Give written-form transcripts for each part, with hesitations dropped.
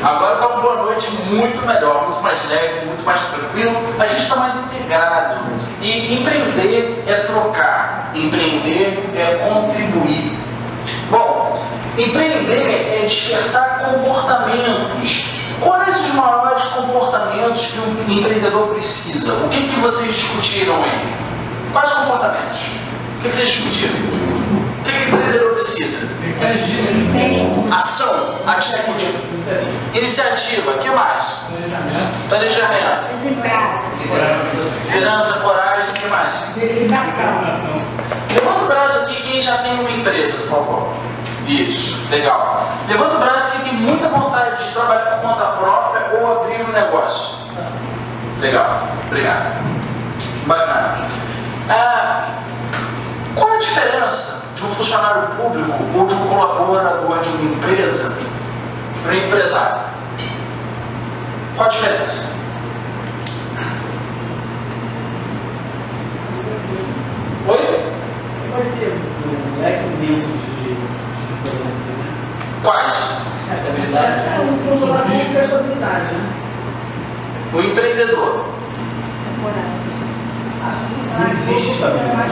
Agora está uma boa noite muito melhor, muito mais leve, muito mais tranquilo. A gente está mais integrado. E empreender é trocar, empreender é contribuir. Bom, empreender é despertar comportamentos. Quais os maiores comportamentos que um empreendedor precisa? O que vocês discutiram aí? Quais comportamentos? O que vocês discutiram? O que o empreendedor precisa? Ação, atitude, iniciativa, o que mais? Planejamento. Liderança, coragem, o que mais? Levanta o braço aqui quem já tem uma empresa, por favor. Isso, legal. Levanta o braço quem tem muita vontade de trabalhar por conta própria ou abrir um negócio. Legal, obrigado. Bacana. Qual a diferença de um funcionário público ou de um colaborador de uma empresa para um empresário? Qual a diferença? Oi? Pode ter um leque imenso de informações, né? Quais? O funcionário público é estabilidade, né? O empreendedor. Não existe estabilidade.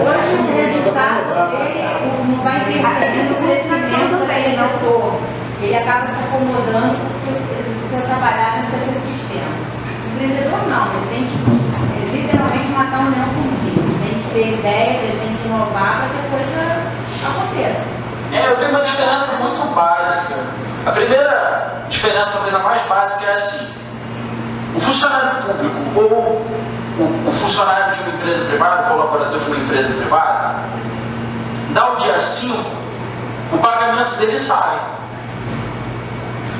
Hoje os resultados dele não vai interferir no crescimento daquele setor. Ele acaba se acomodando porque se eu trabalhar dentro daquele sistema. O empreendedor não, ele tem que literalmente matar um leão com um tiro. Ele tem que ter ideias, ele tem que inovar para que a coisa aconteça. Eu tenho uma diferença muito básica. A primeira diferença, talvez a mais básica, é assim: o funcionário público ou o funcionário de uma empresa privada, o colaborador de uma empresa privada, dá o dia 5, o pagamento dele sai.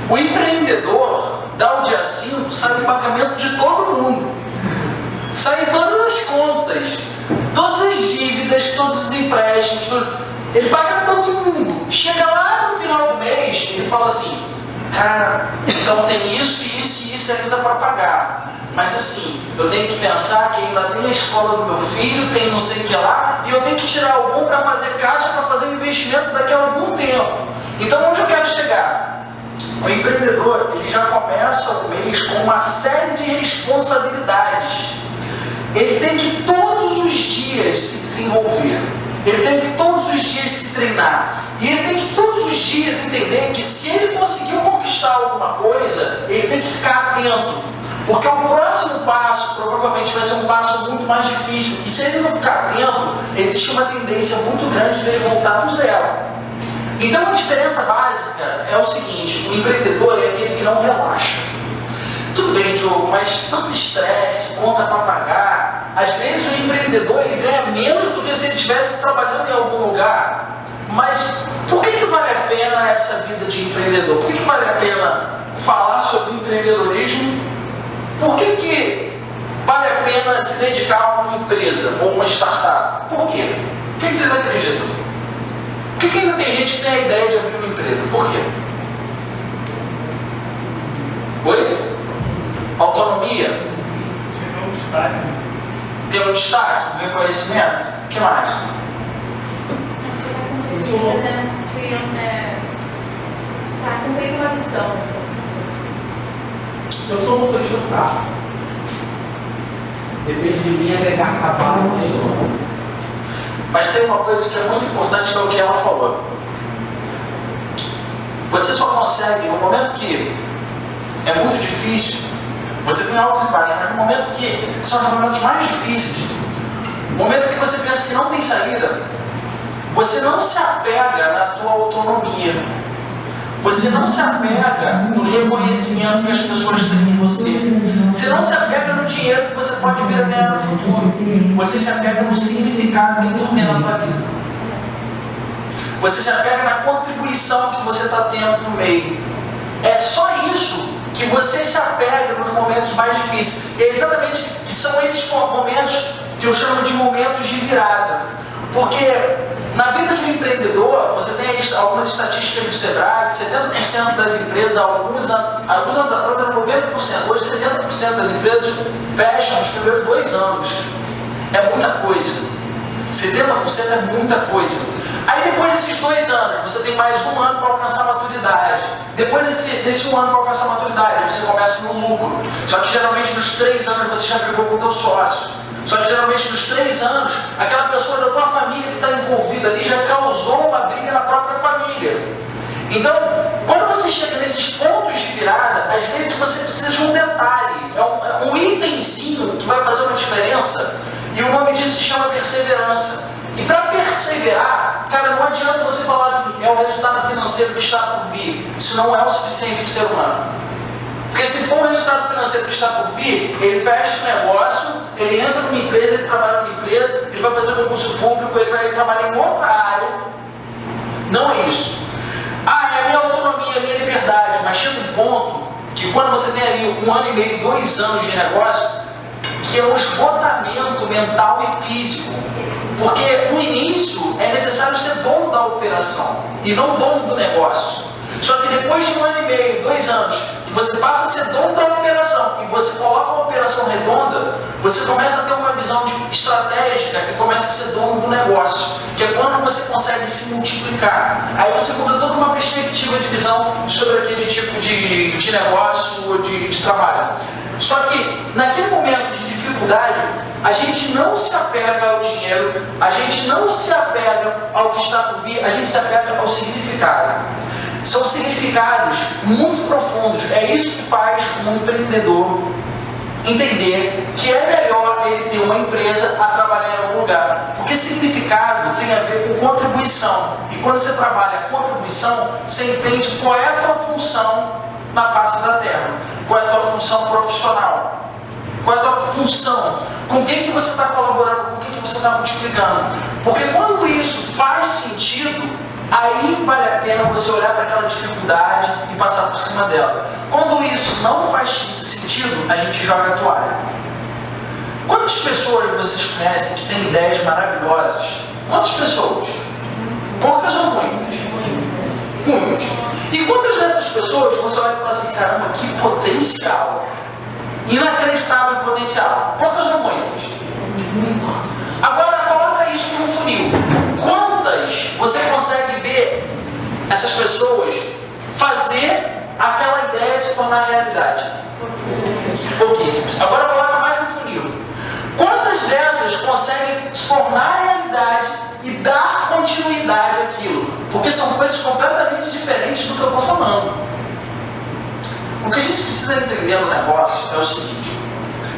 O empreendedor dá o dia 5, sai o pagamento de todo mundo. Saem todas as contas, todas as dívidas, todos os empréstimos, ele paga todo mundo. Chega lá no final do mês, ele fala assim: cara, então tem isso, isso e isso ainda para pagar. Mas assim, eu tenho que pensar que ainda tem a escola do meu filho, tem não sei o que lá, e eu tenho que tirar algum para fazer caixa, para fazer um investimento daqui a algum tempo. Então onde eu quero chegar? O empreendedor, ele já começa o mês com uma série de responsabilidades. Ele tem que todos os dias se desenvolver. Ele tem que todos os dias se treinar. E ele tem que todos os dias entender que se ele conseguiu conquistar alguma coisa, ele tem que ficar atento. Porque o próximo passo provavelmente vai ser um passo muito mais difícil. E se ele não ficar atento, existe uma tendência muito grande dele voltar do zero. Então a diferença básica é o seguinte: o empreendedor é aquele que não relaxa. Tudo bem, Diogo, mas tanto estresse, conta para pagar. Às vezes o empreendedor ele ganha menos do que se ele estivesse trabalhando em algum lugar. Mas por que vale a pena essa vida de empreendedor? Por que vale a pena falar sobre empreendedorismo? Por que vale a pena se dedicar a uma empresa ou uma startup? Por quê? O que vocês acreditam? Por que ainda tem gente que tem a ideia de abrir uma empresa? Por quê? Oi? Autonomia? Ter um destaque, um reconhecimento? O que mais? Cumprir uma missão. Eu sou motorista do carro. Depende de mim agregar cavalo no meio. Mas tem uma coisa que é muito importante, que é o que ela falou. Você só consegue, no momento que é muito difícil, você tem altos e baixos, mas no momento que são os momentos mais difíceis, no momento que você pensa que não tem saída, você não se apega na tua autonomia. Você não se apega no reconhecimento que as pessoas têm de você. Você não se apega no dinheiro que você pode vir a ganhar no futuro. Você se apega no significado que aquilo tem na tua vida. Você se apega na contribuição que você está tendo no meio. É só isso que você se apega nos momentos mais difíceis. E é exatamente que são esses momentos que eu chamo de momentos de virada. Porque Na vida de um empreendedor, você tem aí algumas estatísticas do Sebrae, 70% das empresas, alguns anos atrás era 90%, hoje 70% das empresas fecham nos primeiros 2 anos. É muita coisa. 70% é muita coisa. Aí depois desses 2 anos, você tem mais 1 ano para alcançar a maturidade. Depois desse 1 ano para alcançar a maturidade, você começa no lucro. Só que geralmente nos 3 anos você já brigou com o teu sócio. Só que geralmente nos 3 anos, aquela pessoa da tua família que está envolvida ali já causou uma briga na própria família. Então, quando você chega nesses pontos de virada, às vezes você precisa de um detalhe, um itemzinho que vai fazer uma diferença, e o nome disso se chama perseverança. E para perseverar, cara, não adianta você falar assim, é o resultado financeiro que está por vir. Isso não é o suficiente para o ser humano. Porque se for o resultado financeiro que está por vir, ele fecha o negócio, ele entra numa empresa, ele trabalha numa empresa, ele vai fazer concurso público, ele vai trabalhar em outra área. Não é isso. É a minha autonomia, a minha liberdade, mas chega um ponto que quando você tem ali 1 ano e meio, 2 anos de negócio, que é um esgotamento mental e físico. Porque no início é necessário ser dono da operação e não dono do negócio. Só que depois de 1 ano e meio, 2 anos, que você passa a ser dono da operação e você coloca a operação redonda, você começa a ter uma visão estratégica e começa a ser dono do negócio, que é quando você consegue se multiplicar. Aí você muda toda uma perspectiva de visão sobre aquele tipo de negócio ou de trabalho. Só que naquele momento de dificuldade, a gente não se apega ao dinheiro, a gente não se apega ao que está por vir, a gente se apega ao significado. São significados muito profundos. É isso que faz um empreendedor entender que é melhor ele ter uma empresa a trabalhar em algum lugar. Porque significado tem a ver com contribuição. E quando você trabalha contribuição, você entende qual é a tua função na face da terra. Qual é a tua função profissional. Qual é a tua função. Com quem que você está colaborando, com quem que você está multiplicando. Porque quando isso faz sentido, aí vale a pena você olhar para aquela dificuldade e passar por cima dela. Quando isso não faz sentido, a gente joga a toalha. Quantas pessoas vocês conhecem que têm ideias maravilhosas? Quantas pessoas? Poucas ou muitas? Muitas. E quantas dessas pessoas você olha e fala assim, caramba, que potencial! Inacreditável potencial. Poucas ou muitas? Agora coloca isso no funil. Quantas você consegue ver essas pessoas fazer aquela ideia se tornar realidade? Pouquíssimas. Agora coloca mais no funil. Quantas dessas conseguem se tornar realidade e dar continuidade àquilo? Porque são coisas completamente diferentes do que eu estou falando. O que a gente precisa entender no negócio é o seguinte: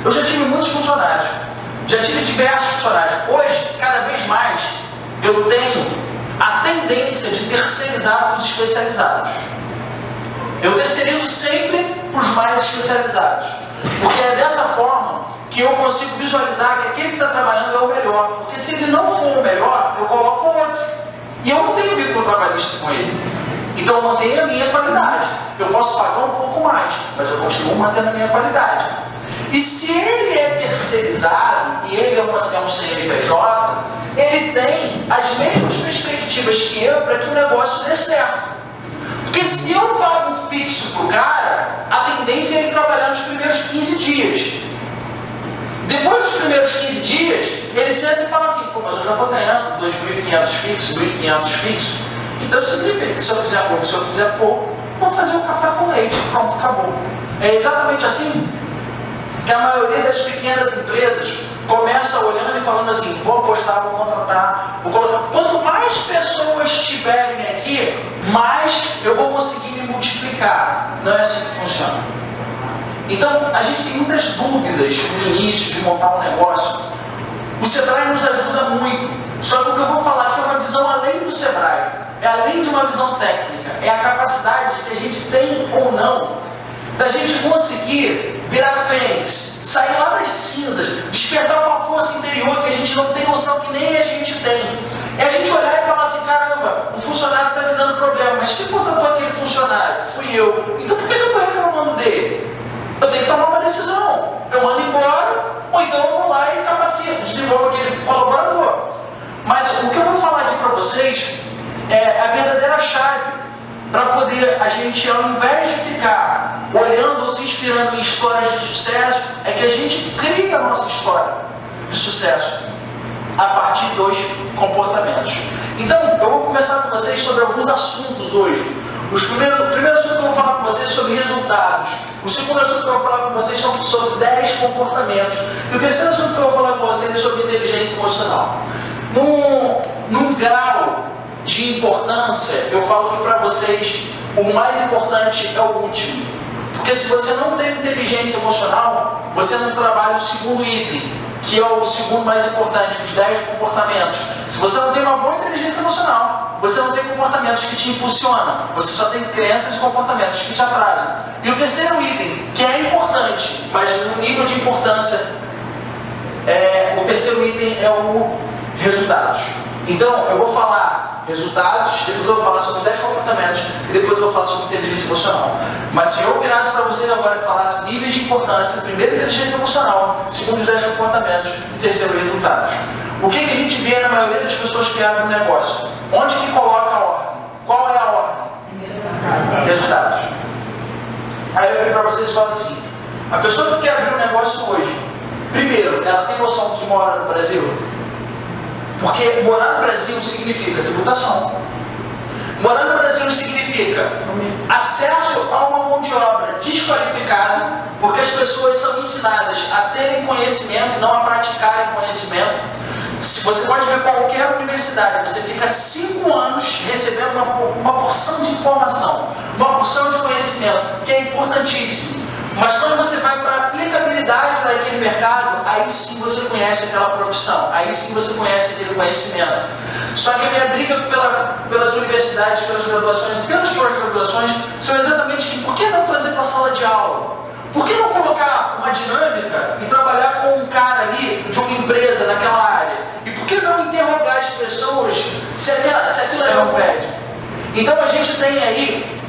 eu já tive muitos funcionários, já tive diversos funcionários. Hoje, cada vez mais, eu tenho a tendência de terceirizar os especializados. Eu terceirizo sempre para os mais especializados, porque é dessa forma que eu consigo visualizar que aquele que está trabalhando é o melhor. Porque se ele não for o melhor, eu coloco outro. E eu não tenho vínculo trabalhista com ele. Então eu mantenho a minha qualidade. Eu posso pagar um pouco mais, mas eu continuo mantendo a minha qualidade. E se ele é terceirizado e ele é um CNPJ, ele tem as mesmas perspectivas que eu para que o negócio dê certo. Porque se eu pago um fixo para o cara, a tendência é ele trabalhar nos primeiros 15 dias. Depois dos primeiros 15 dias, ele senta e fala assim, pô, mas eu já estou ganhando 2.500 fixo, 1.500 fixo. Então isso significa que se eu fizer muito, se eu fizer pouco, vou fazer um café com leite, pronto, acabou. É exatamente assim que a maioria das pequenas empresas começa olhando e falando assim, vou apostar, vou contratar, vou colocar. Quanto mais pessoas tiverem aqui, mais eu vou conseguir me multiplicar. Não é assim que funciona. Então, a gente tem muitas dúvidas no início de montar um negócio. O Sebrae nos ajuda muito. Só que o que eu vou falar aqui é uma visão além do Sebrae. É além de uma visão técnica. É a capacidade que a gente tem ou não da gente conseguir virar fênix, sair lá das cinzas, despertar uma força interior que a gente não tem noção que nem a gente tem. É a gente olhar e falar assim, caramba, o funcionário está me dando problema, mas quem contratou aquele funcionário? Fui eu. Então por que eu estou reclamando dele? Eu tenho que tomar uma decisão. Eu mando embora, ou então eu vou lá e capacito, desenvolvo aquele colaborador. Mas o que eu vou falar aqui para você a gente, ao invés de ficar olhando ou se inspirando em histórias de sucesso, é que a gente cria a nossa história de sucesso a partir dos comportamentos. Então, eu vou conversar com vocês sobre alguns assuntos hoje. O primeiro assunto que eu vou falar com vocês é sobre resultados. O segundo assunto que eu vou falar com vocês são sobre 10 comportamentos. E o terceiro assunto que eu vou falar com vocês é sobre inteligência emocional. Num grau de importância, eu falo que para vocês o mais importante é o último. Porque se você não tem inteligência emocional, você não trabalha o segundo item, que é o segundo mais importante, os 10 comportamentos. Se você não tem uma boa inteligência emocional, você não tem comportamentos que te impulsionam, você só tem crenças e comportamentos que te atrasam. E o terceiro item, que é importante, mas no nível de importância, o terceiro item é o resultados. Então, eu vou falar resultados, depois eu vou falar sobre 10 comportamentos e depois eu vou falar sobre inteligência emocional. Mas se eu virasse para vocês agora e falasse níveis de importância, primeiro inteligência emocional, segundo os 10 comportamentos e terceiro resultados. O que a gente vê na maioria das pessoas que abrem um negócio? Onde que coloca a ordem? Qual é a ordem? Resultados. Aí eu venho para vocês e falo assim, a pessoa que quer abrir um negócio hoje, primeiro, ela tem noção que mora no Brasil? Porque morar no Brasil significa tributação. Morar no Brasil significa acesso a uma mão de obra desqualificada, porque as pessoas são ensinadas a terem conhecimento e não a praticarem conhecimento. Se você pode ver qualquer universidade, você fica 5 anos recebendo uma porção de informação, uma porção de conhecimento, que é importantíssimo. Mas quando você vai para a aplicabilidade daquele mercado, aí sim você conhece aquela profissão, aí sim você conhece aquele conhecimento. Só que a minha briga pelas universidades, pelas graduações, pelas pós-graduações, são exatamente que por que não trazer para a sala de aula? Por que não colocar uma dinâmica e trabalhar com um cara ali de uma empresa naquela área? E por que não interrogar as pessoas se aquilo é um pede? Então a gente tem aí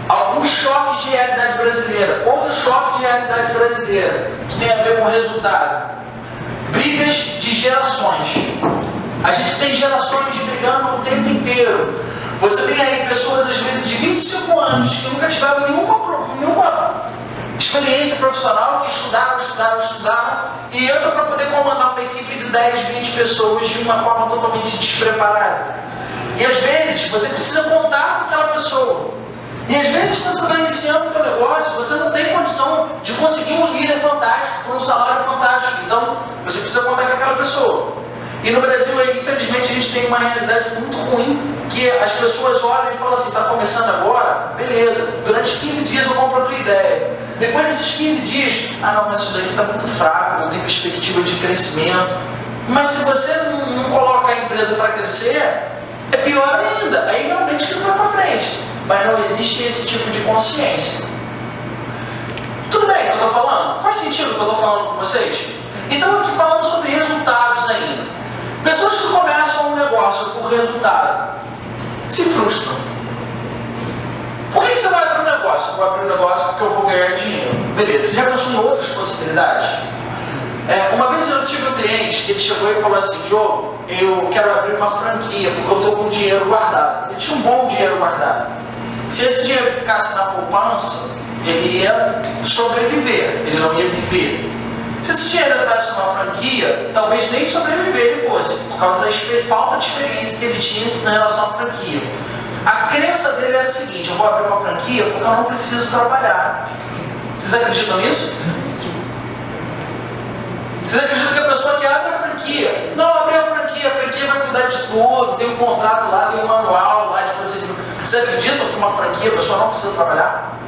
alguns choques de realidade brasileira, outro choque de realidade brasileira, que tem a ver com o resultado. Brigas de gerações. A gente tem gerações brigando o tempo inteiro. Você tem aí pessoas, às vezes, de 25 anos, que nunca tiveram nenhuma experiência profissional, que estudaram, e entram para poder comandar uma equipe de 10, 20 pessoas de uma forma totalmente despreparada. E às vezes, você precisa contar com aquela pessoa. E às vezes, quando você está iniciando o seu negócio, você não tem condição de conseguir um líder fantástico, com um salário fantástico. Então, você precisa contar com aquela pessoa. E no Brasil, infelizmente, a gente tem uma realidade muito ruim, que as pessoas olham e falam assim, está começando agora? Beleza, durante 15 dias eu compro a tua ideia. Depois desses 15 dias, não, mas isso daqui está muito fraco, não tem perspectiva de crescimento. Mas se você não coloca a empresa para crescer, é pior ainda. Aí realmente que não vai para frente. Mas não existe esse tipo de consciência. Tudo bem o que eu estou falando? Faz sentido o que eu estou falando com vocês? Então eu estou falando sobre resultados ainda. Pessoas que começam um negócio por resultado se frustram. Por que você vai abrir um negócio? Eu vou abrir um negócio porque eu vou ganhar dinheiro. Beleza, você já pensou em outras possibilidades? Uma vez eu tive um cliente que ele chegou e falou assim, Diogo, eu quero abrir uma franquia porque eu estou com dinheiro guardado. Ele tinha um bom dinheiro guardado. Se esse dinheiro ficasse na poupança, ele ia sobreviver, ele não ia viver. Se esse dinheiro entrasse numa franquia, talvez nem sobreviver ele fosse, por causa da falta de experiência que ele tinha na relação à franquia. A crença dele era a seguinte, eu vou abrir uma franquia porque eu não preciso trabalhar. Vocês acreditam nisso? Vocês acreditam que a pessoa que abre a franquia, não abre a franquia vai cuidar de tudo, tem um contrato lá, tem um manual lá de procedimento. Vocês acreditam que uma franquia a pessoa não precisa trabalhar?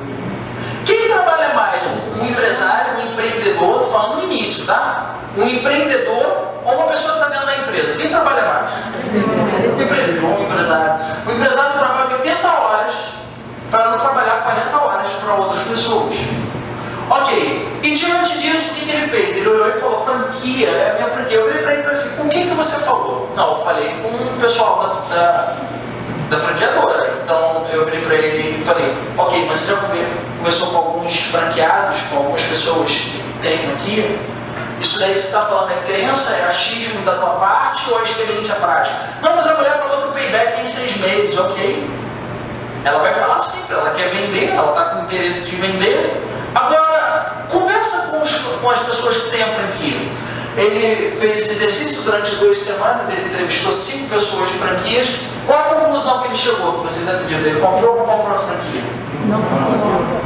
Quem trabalha mais? Um empresário, um empreendedor, estou falando no início, tá? Um empreendedor ou uma pessoa que está dentro da empresa? Quem trabalha mais? Um empreendedor, um empresário. O empresário trabalha 80 horas para não trabalhar 40 horas para outras pessoas. Ok, e diante disso, o que ele fez? Ele olhou e falou, franquia, é a minha franquia. Eu falei para ele assim, com quem que você falou? Não, eu falei com o pessoal da franqueadora. Então eu virei para ele e falei, ok, mas você já conversou com alguns franqueados, com algumas pessoas que têm franquia? Isso daí que você está falando é crença, é achismo da tua parte ou é experiência prática? Não, mas a mulher falou que o payback é em 6 meses, ok? Ela vai falar sempre, ela quer vender, ela está com interesse de vender. Agora, conversa com as pessoas que têm a franquia. Ele fez esse exercício durante 2 semanas, ele entrevistou 5 pessoas de franquias. Qual a conclusão que ele chegou? Vocês acreditam? Ele comprou ou não comprou a franquia? Não comprou.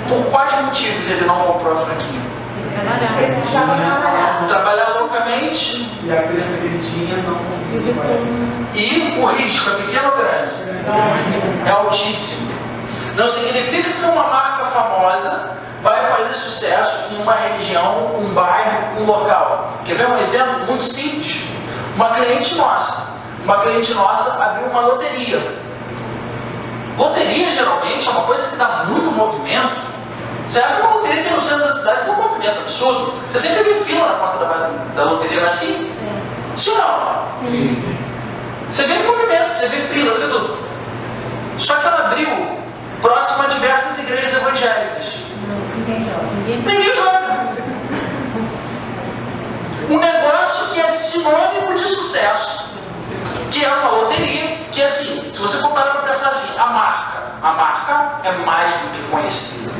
Por quais motivos ele não comprou a franquia? Ele precisava trabalhar. Trabalhar loucamente. E a crença que ele tinha não conseguia. E o risco é pequeno ou grande? É altíssimo. Não significa que uma marca famosa vai fazer sucesso em uma região, um bairro, um local. Quer ver um exemplo muito simples? Uma cliente nossa abriu uma loteria. Loteria geralmente é uma coisa que dá muito movimento. Você abre uma loteria que tem no centro da cidade com um movimento absurdo. Você sempre vê fila na porta da loteria, não é assim? Sim ou não? Sim. Você vê movimento, você vê fila, você vê tudo. Só que ela abriu próximo a diversas igrejas evangélicas. Ninguém joga. Um negócio que é sinônimo de sucesso, que é uma loteria, que assim, se você for parar para pensar assim, a marca é mais do que conhecida.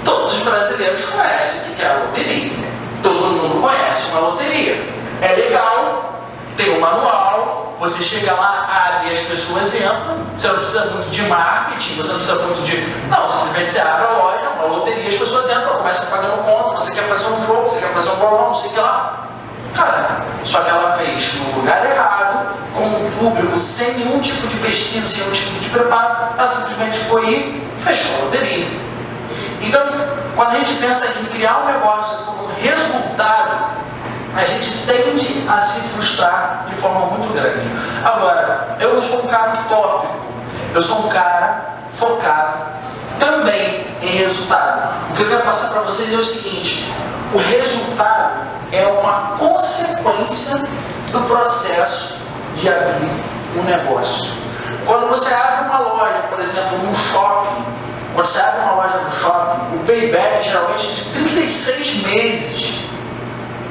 Todos os brasileiros conhecem o que é a loteria. Todo mundo conhece uma loteria. É legal, tem um manual, você chega lá, abre e as pessoas entram. Você não precisa muito de marketing, você não precisa muito de... Não, simplesmente você abre a loja, uma loteria, as pessoas entram, começam pagando conta, você quer fazer um jogo, você quer fazer um bolão, não sei o que lá. Cara, só que ela fez no lugar errado, com um público sem nenhum tipo de pesquisa, sem nenhum tipo de preparo, ela simplesmente foi e fechou a loteria. Então, quando a gente pensa em criar um negócio como resultado, a gente tende a se frustrar de forma muito grande. Agora, eu não sou um cara utópico, eu sou um cara focado também em resultado. O que eu quero passar para vocês é o seguinte: o resultado é uma consequência do processo de abrir um negócio. Quando você abre uma loja, por exemplo, num shopping, quando você abre uma loja no shopping, o payback geralmente é de 36 meses.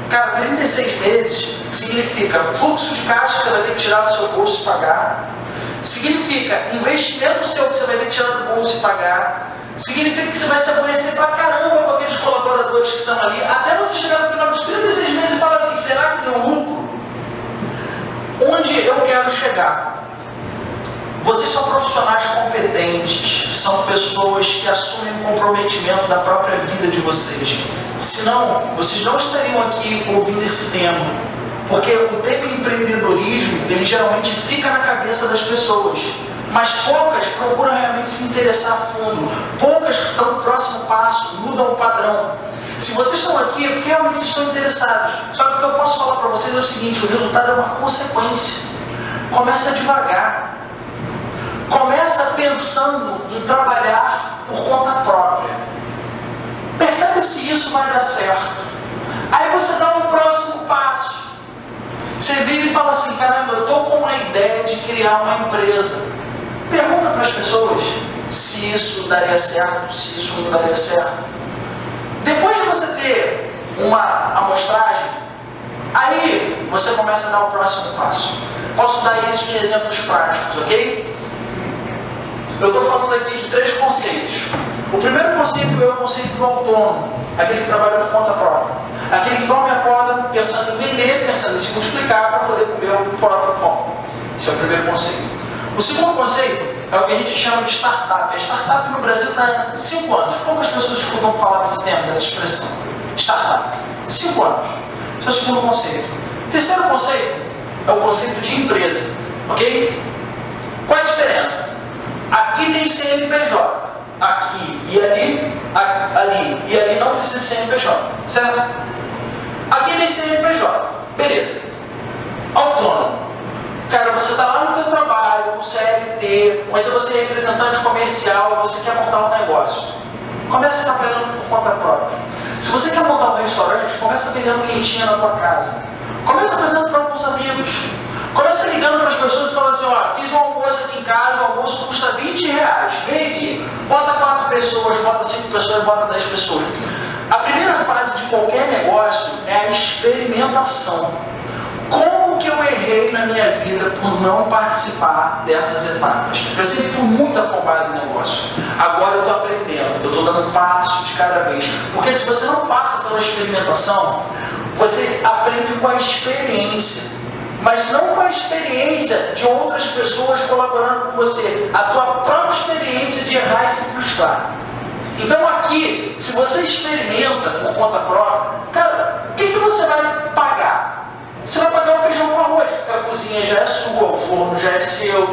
Cara, 36 meses significa fluxo de caixa que você vai ter que tirar do seu bolso e pagar. Significa investimento seu que você vai ter que tirar do bolso e pagar. Significa que você vai se aborrecer pra caramba com aqueles colaboradores que estão ali, até você chegar no final dos 36 meses e falar assim, será que deu lucro? Onde eu quero chegar? Vocês são profissionais competentes, são pessoas que assumem o comprometimento da própria vida de vocês. Senão, vocês não estariam aqui ouvindo esse tema. Porque o tema empreendedorismo, ele geralmente fica na cabeça das pessoas. Mas poucas procuram realmente se interessar a fundo. Poucas dão o próximo passo, mudam o padrão. Se vocês estão aqui é porque realmente vocês estão interessados. Só que o que eu posso falar para vocês é o seguinte, o resultado é uma consequência. Começa devagar. Começa pensando em trabalhar por conta própria. Percebe se isso vai dar certo. Aí você dá um próximo passo. Você vira e fala assim, caramba, eu estou com uma ideia de criar uma empresa. Pergunta para as pessoas se isso daria certo, se isso não daria certo. Depois de você ter uma amostragem, aí você começa a dar o próximo passo. Posso dar isso em exemplos práticos, ok? Eu estou falando aqui de 3 conceitos. O primeiro conceito é o conceito do autônomo, aquele que trabalha por conta própria. Aquele que dorme e acorda pensando em vender, pensando em se multiplicar para poder comer o próprio pão. Esse é o primeiro conceito. O segundo conceito é o que a gente chama de startup. A startup no Brasil está há 5 anos. Poucas pessoas escutam falar desse termo, dessa expressão. Startup. 5 anos. Esse é o segundo conceito. O terceiro conceito é o conceito de empresa. Ok? Qual é a diferença? Aqui tem CNPJ. Aqui e ali, ali e ali não precisa de CNPJ. Certo? Aqui tem CNPJ. Beleza. Autônomo. Cara, você está lá no teu trabalho, com CLT, ou então você é representante comercial, você quer montar um negócio. Começa trabalhando por conta própria. Se você quer montar um restaurante, começa vendendo quentinha na tua casa. Começa fazendo para os amigos. Começa ligando para as pessoas e fala assim, ó, fiz um almoço aqui em casa, o almoço custa R$20. Vem aqui, bota 4 pessoas, bota 5 pessoas, bota 10 pessoas. A primeira fase de qualquer negócio é a experimentação. Como como que eu errei na minha vida por não participar dessas etapas? Eu sempre fui muito afobado em negócio. Agora eu estou aprendendo, eu estou dando um passo de cada vez. Porque se você não passa pela experimentação, você aprende com a experiência. Mas não com a experiência de outras pessoas colaborando com você. A tua própria experiência de errar e se frustrar. Então aqui, se você experimenta por conta própria, cara, o que você vai pagar? Você vai pagar o feijão com arroz, porque a cozinha já é sua, o forno já é seu.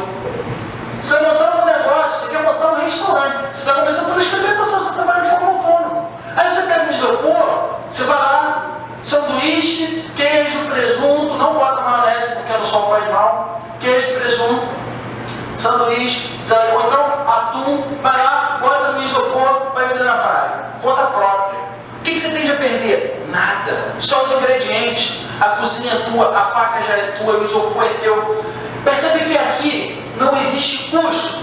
Você vai montar um negócio, você quer montar um restaurante. Você está começando pela experimentação, você está trabalhando de forma autônoma. Aí você pega um isopor, você vai lá, sanduíche, queijo, presunto, não bota maionese porque no sol faz mal, queijo, presunto, sanduíche, ou então atum, vai lá, bota no isopor, vai vender na praia. Conta própria. O que você tem a perder? Nada. Só os ingredientes. A cozinha é tua, a faca já é tua, o isopor é teu. Percebe que aqui não existe custo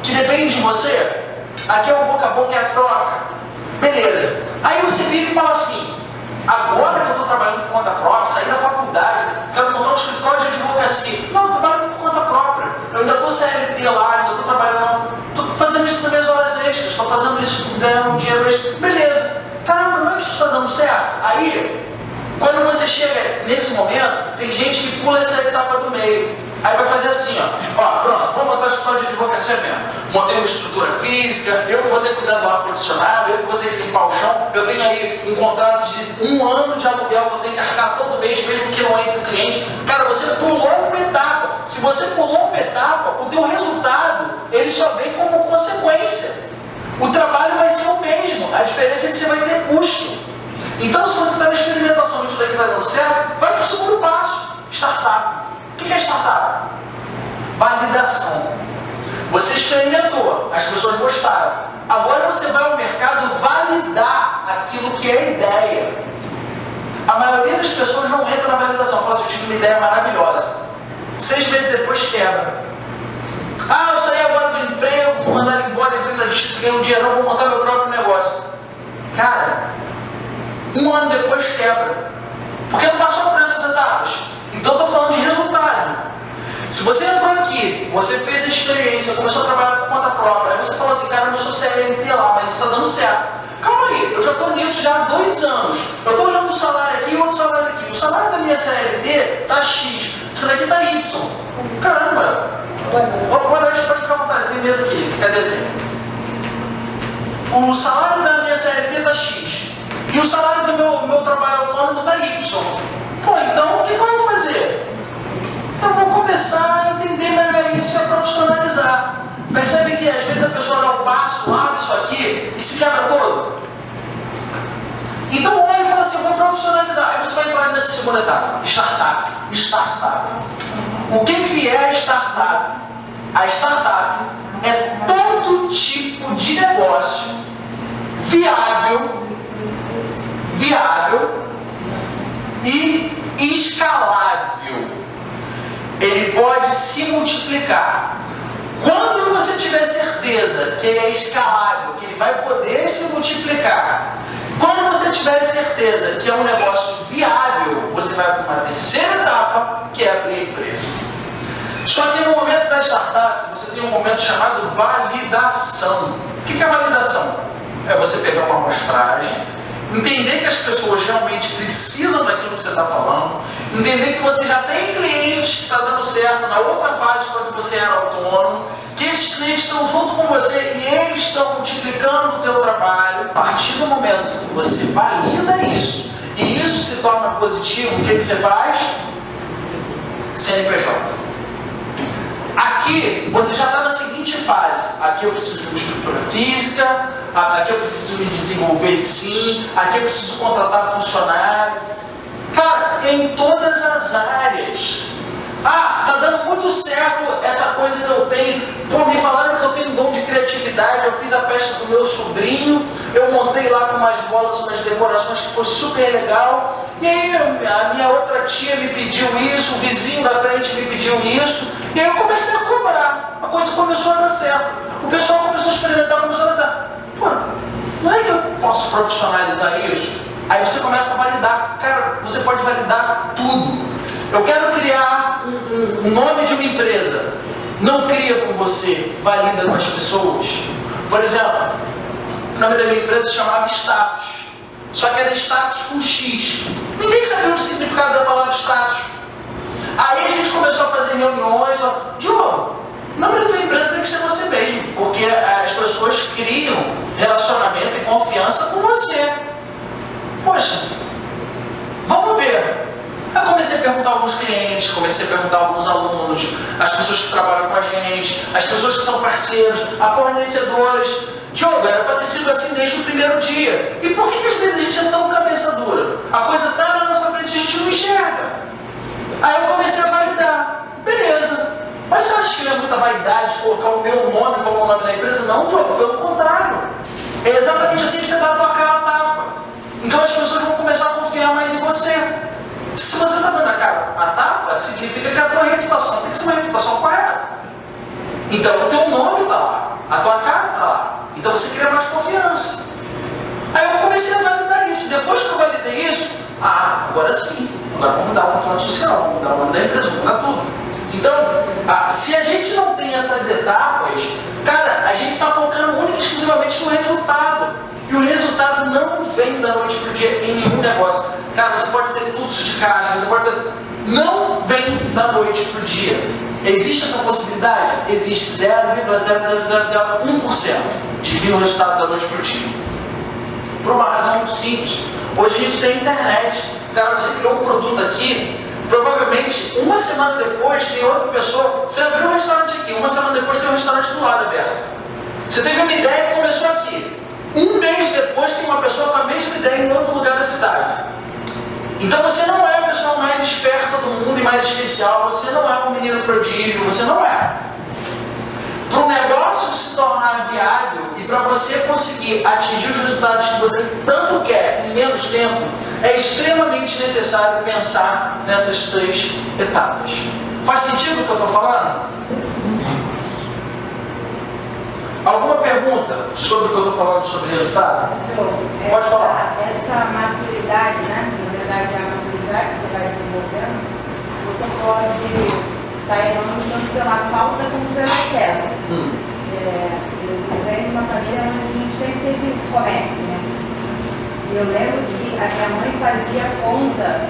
que depende de você. Aqui é o boca a boca, é a troca. Beleza. Aí você vira e fala assim, agora que eu estou trabalhando por conta própria, saí da faculdade, quero montar um escritório de advocacia. Não, eu trabalho por conta própria. Eu ainda estou CLT lá, ainda estou trabalhando, estou fazendo isso nas minhas horas extras, estou fazendo isso, ganhando um dinheiro extra. Beleza. Caramba, não é que isso está dando certo? Aí, quando você chega nesse momento, tem gente que pula essa etapa do meio. Aí vai fazer assim, ó, pronto, vamos montar o escritório de advocacia mesmo. Montei uma estrutura física, eu que vou ter que cuidar do ar-condicionado, eu que vou ter que limpar o chão, eu tenho aí um contrato de 1 ano de aluguel que eu tenho que arcar todo mês, mesmo que não entre cliente. Cara, você pulou uma etapa. Se você pulou uma etapa, o teu resultado, ele só vem como consequência. O trabalho vai ser o mesmo, a diferença é que você vai ter custo. Então, se você está na experimentação disso daqui está dando certo, vai para o segundo passo, startup. O que é startup? Validação. Você experimentou, as pessoas gostaram. Agora você vai ao mercado validar aquilo que é ideia. A maioria das pessoas não entra na validação. Fala assim, eu tive uma ideia maravilhosa. 6 meses depois quebra. Ah, eu saí agora do emprego, vou mandar embora, entrei na justiça, ganhei um dinheiro, vou montar meu próprio negócio. Cara, 1 ano depois quebra. Porque não passou por essas etapas. Então eu estou falando de resultado. Se você entrou aqui, você fez a experiência, começou a trabalhar por conta própria, aí você falou assim, cara, eu não sou CLT lá, mas está dando certo. Calma aí, eu já estou nisso já há 2 anos. Eu estou olhando um salário aqui e outro salário aqui. O salário da minha CLT está X, esse daqui está Y. Caramba! Boa noite, pode ficar à vontade, tem mesa aqui, cadê ele? O salário da minha CLT está X. E o salário do meu trabalho autônomo está Y. Pô, então o que eu vou fazer? Então eu vou começar a entender melhor isso e a profissionalizar. Percebe que às vezes a pessoa dá um passo, lava isso aqui e se quebra todo? Então olha e fala assim, eu vou profissionalizar. Aí você vai entrar nessa segunda etapa, startup. Startup. O que é a startup? A startup é todo tipo de negócio viável e escalável. Ele pode se multiplicar. Quando você tiver certeza que ele é escalável, que ele vai poder se multiplicar, quando você tiver certeza que é um negócio viável, você vai para uma terceira etapa, que é abrir a empresa. Só que no momento da startup, você tem um momento chamado validação. O que é validação? É você pegar uma amostragem, entender que as pessoas realmente precisam daquilo que você está falando, entender que você já tem cliente que está dando certo na outra fase quando você era autônomo, que esses clientes estão junto com você e eles estão multiplicando o teu trabalho. A partir do momento que você valida isso e isso se torna positivo, o que você faz? CNPJ. Aqui você já está na seguinte fase. Aqui eu preciso de uma estrutura física, aqui eu preciso me desenvolver sim, aqui eu preciso contratar funcionário. Cara, em todas as áreas. Ah, tá dando muito certo essa coisa que eu tenho. Pô, me falaram que eu tenho dom de criatividade. Eu fiz a festa do meu sobrinho, eu montei lá com umas bolas, umas decorações que foi super legal. E aí a minha outra tia me pediu isso, o vizinho da frente me pediu isso. E aí eu comecei a cobrar. A coisa começou a dar certo. O pessoal começou a experimentar, começou a dar certo. Pô, não é que eu posso profissionalizar isso? Aí você começa a validar. Cara, você pode validar tudo. Eu quero criar um nome de uma empresa. Não cria por você, valida com as pessoas. Por exemplo, o nome da minha empresa se chamava Status. Só que era status com X. Ninguém sabia o significado da palavra status. Aí a gente começou a fazer reuniões. Diogo, o nome da tua empresa tem que ser você mesmo. Porque as pessoas criam relacionamento e confiança com você. Poxa, vamos ver. Eu comecei a perguntar a alguns clientes, comecei a perguntar a alguns alunos, as pessoas que trabalham com a gente, as pessoas que são parceiros, a fornecedores. Diogo, era para ter sido assim desde o primeiro dia. E por que às vezes a gente é tão cabeça dura? A coisa está na nossa frente e a gente não enxerga. Aí eu comecei a validar. Beleza. Mas você acha que é muita vaidade colocar o meu nome como o nome da empresa? Não, Diogo, pelo contrário. É exatamente assim que você dá a tua cara a tapa. Então as pessoas vão começar a confiar mais em você. Se você está dando a cara a tapa, significa que a tua reputação tem que ser uma reputação correta. Então o teu nome está lá, a tua cara está lá. Então você cria mais confiança. Aí eu comecei a validar isso. Depois que eu validei isso, agora sim, agora vamos mudar o contrato social, vamos mudar o nome da empresa, vamos mudar tudo. Então, se a gente não tem essas etapas, cara, a gente está focando única e exclusivamente no resultado. E o resultado não vem da noite para o dia em nenhum negócio. Cara, você pode ter fluxo de caixa, você pode ter... Não vem da noite para o dia. Existe essa possibilidade? Existe 0,0001% de vir o resultado da noite para o dia. Por uma razão muito simples. Hoje a gente tem internet. Cara, você criou um produto aqui, provavelmente uma semana depois tem outra pessoa. Você abriu um restaurante aqui, uma semana depois tem um restaurante do lado aberto. Você teve uma ideia que começou aqui. Um mês depois tem uma pessoa com a mesma ideia em outro lugar da cidade. Então você não é a pessoa mais esperta do mundo e mais especial, você não é um menino prodígio, você não é. Para o negócio se tornar viável e para você conseguir atingir os resultados que você tanto quer em menos tempo, é extremamente necessário pensar nessas 3 etapas. Faz sentido o que eu estou falando? Alguma pergunta sobre o que eu estou falando sobre resultado? Pode falar. Essa maturidade, né? Na verdade, a maturidade que você vai desenvolvendo, você pode estar errando tanto pela falta como pelo excesso. Eu venho de uma família onde a gente sempre teve comércio, né? E eu lembro que a minha mãe fazia conta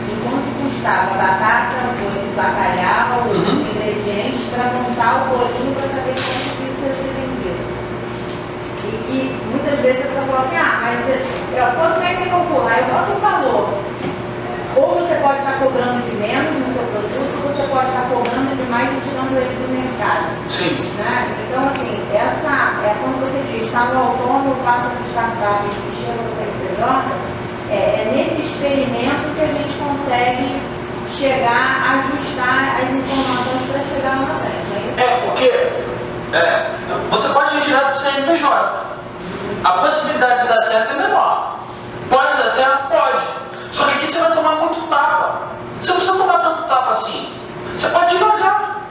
de quanto custava a batata, o bacalhau, os ingredientes para montar o bolinho para saber quanto que isso ia ser vendido. E que muitas vezes a pessoa fala assim, mas quanto é que você calcula? Aí eu boto um valor. Ou você pode estar cobrando de menos no seu produto, ou você pode estar cobrando demais e tirando ele do mercado. Sim. Né? Então, assim, quando você diz, está no autônomo, passa para o startup e chega no CNPJ, é nesse experimento que a gente consegue chegar a ajustar as informações para chegar lá na frente. Porque você pode ir direto para o CNPJ. A possibilidade de dar certo é menor. Pode dar certo? Pode. Só que aqui você vai tomar muito tapa. Você não precisa tomar tanto tapa assim. Você pode ir devagar.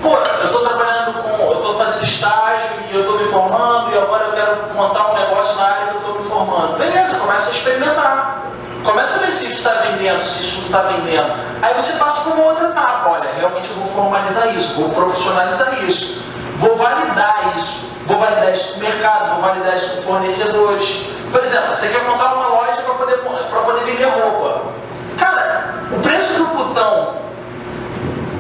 Pô, eu estou trabalhando eu estou fazendo estágio e eu estou me formando e agora eu quero montar um negócio na área que eu estou me formando. Beleza, começa a experimentar. Começa a ver se isso está vendendo, se isso não está vendendo. Aí você passa por uma outra etapa. Olha, realmente eu vou formalizar isso, vou profissionalizar isso, vou validar isso. Vou validar isso com o mercado, vou validar isso com fornecedores. Por exemplo, você quer montar uma loja para poder vender roupa. Cara, o preço do botão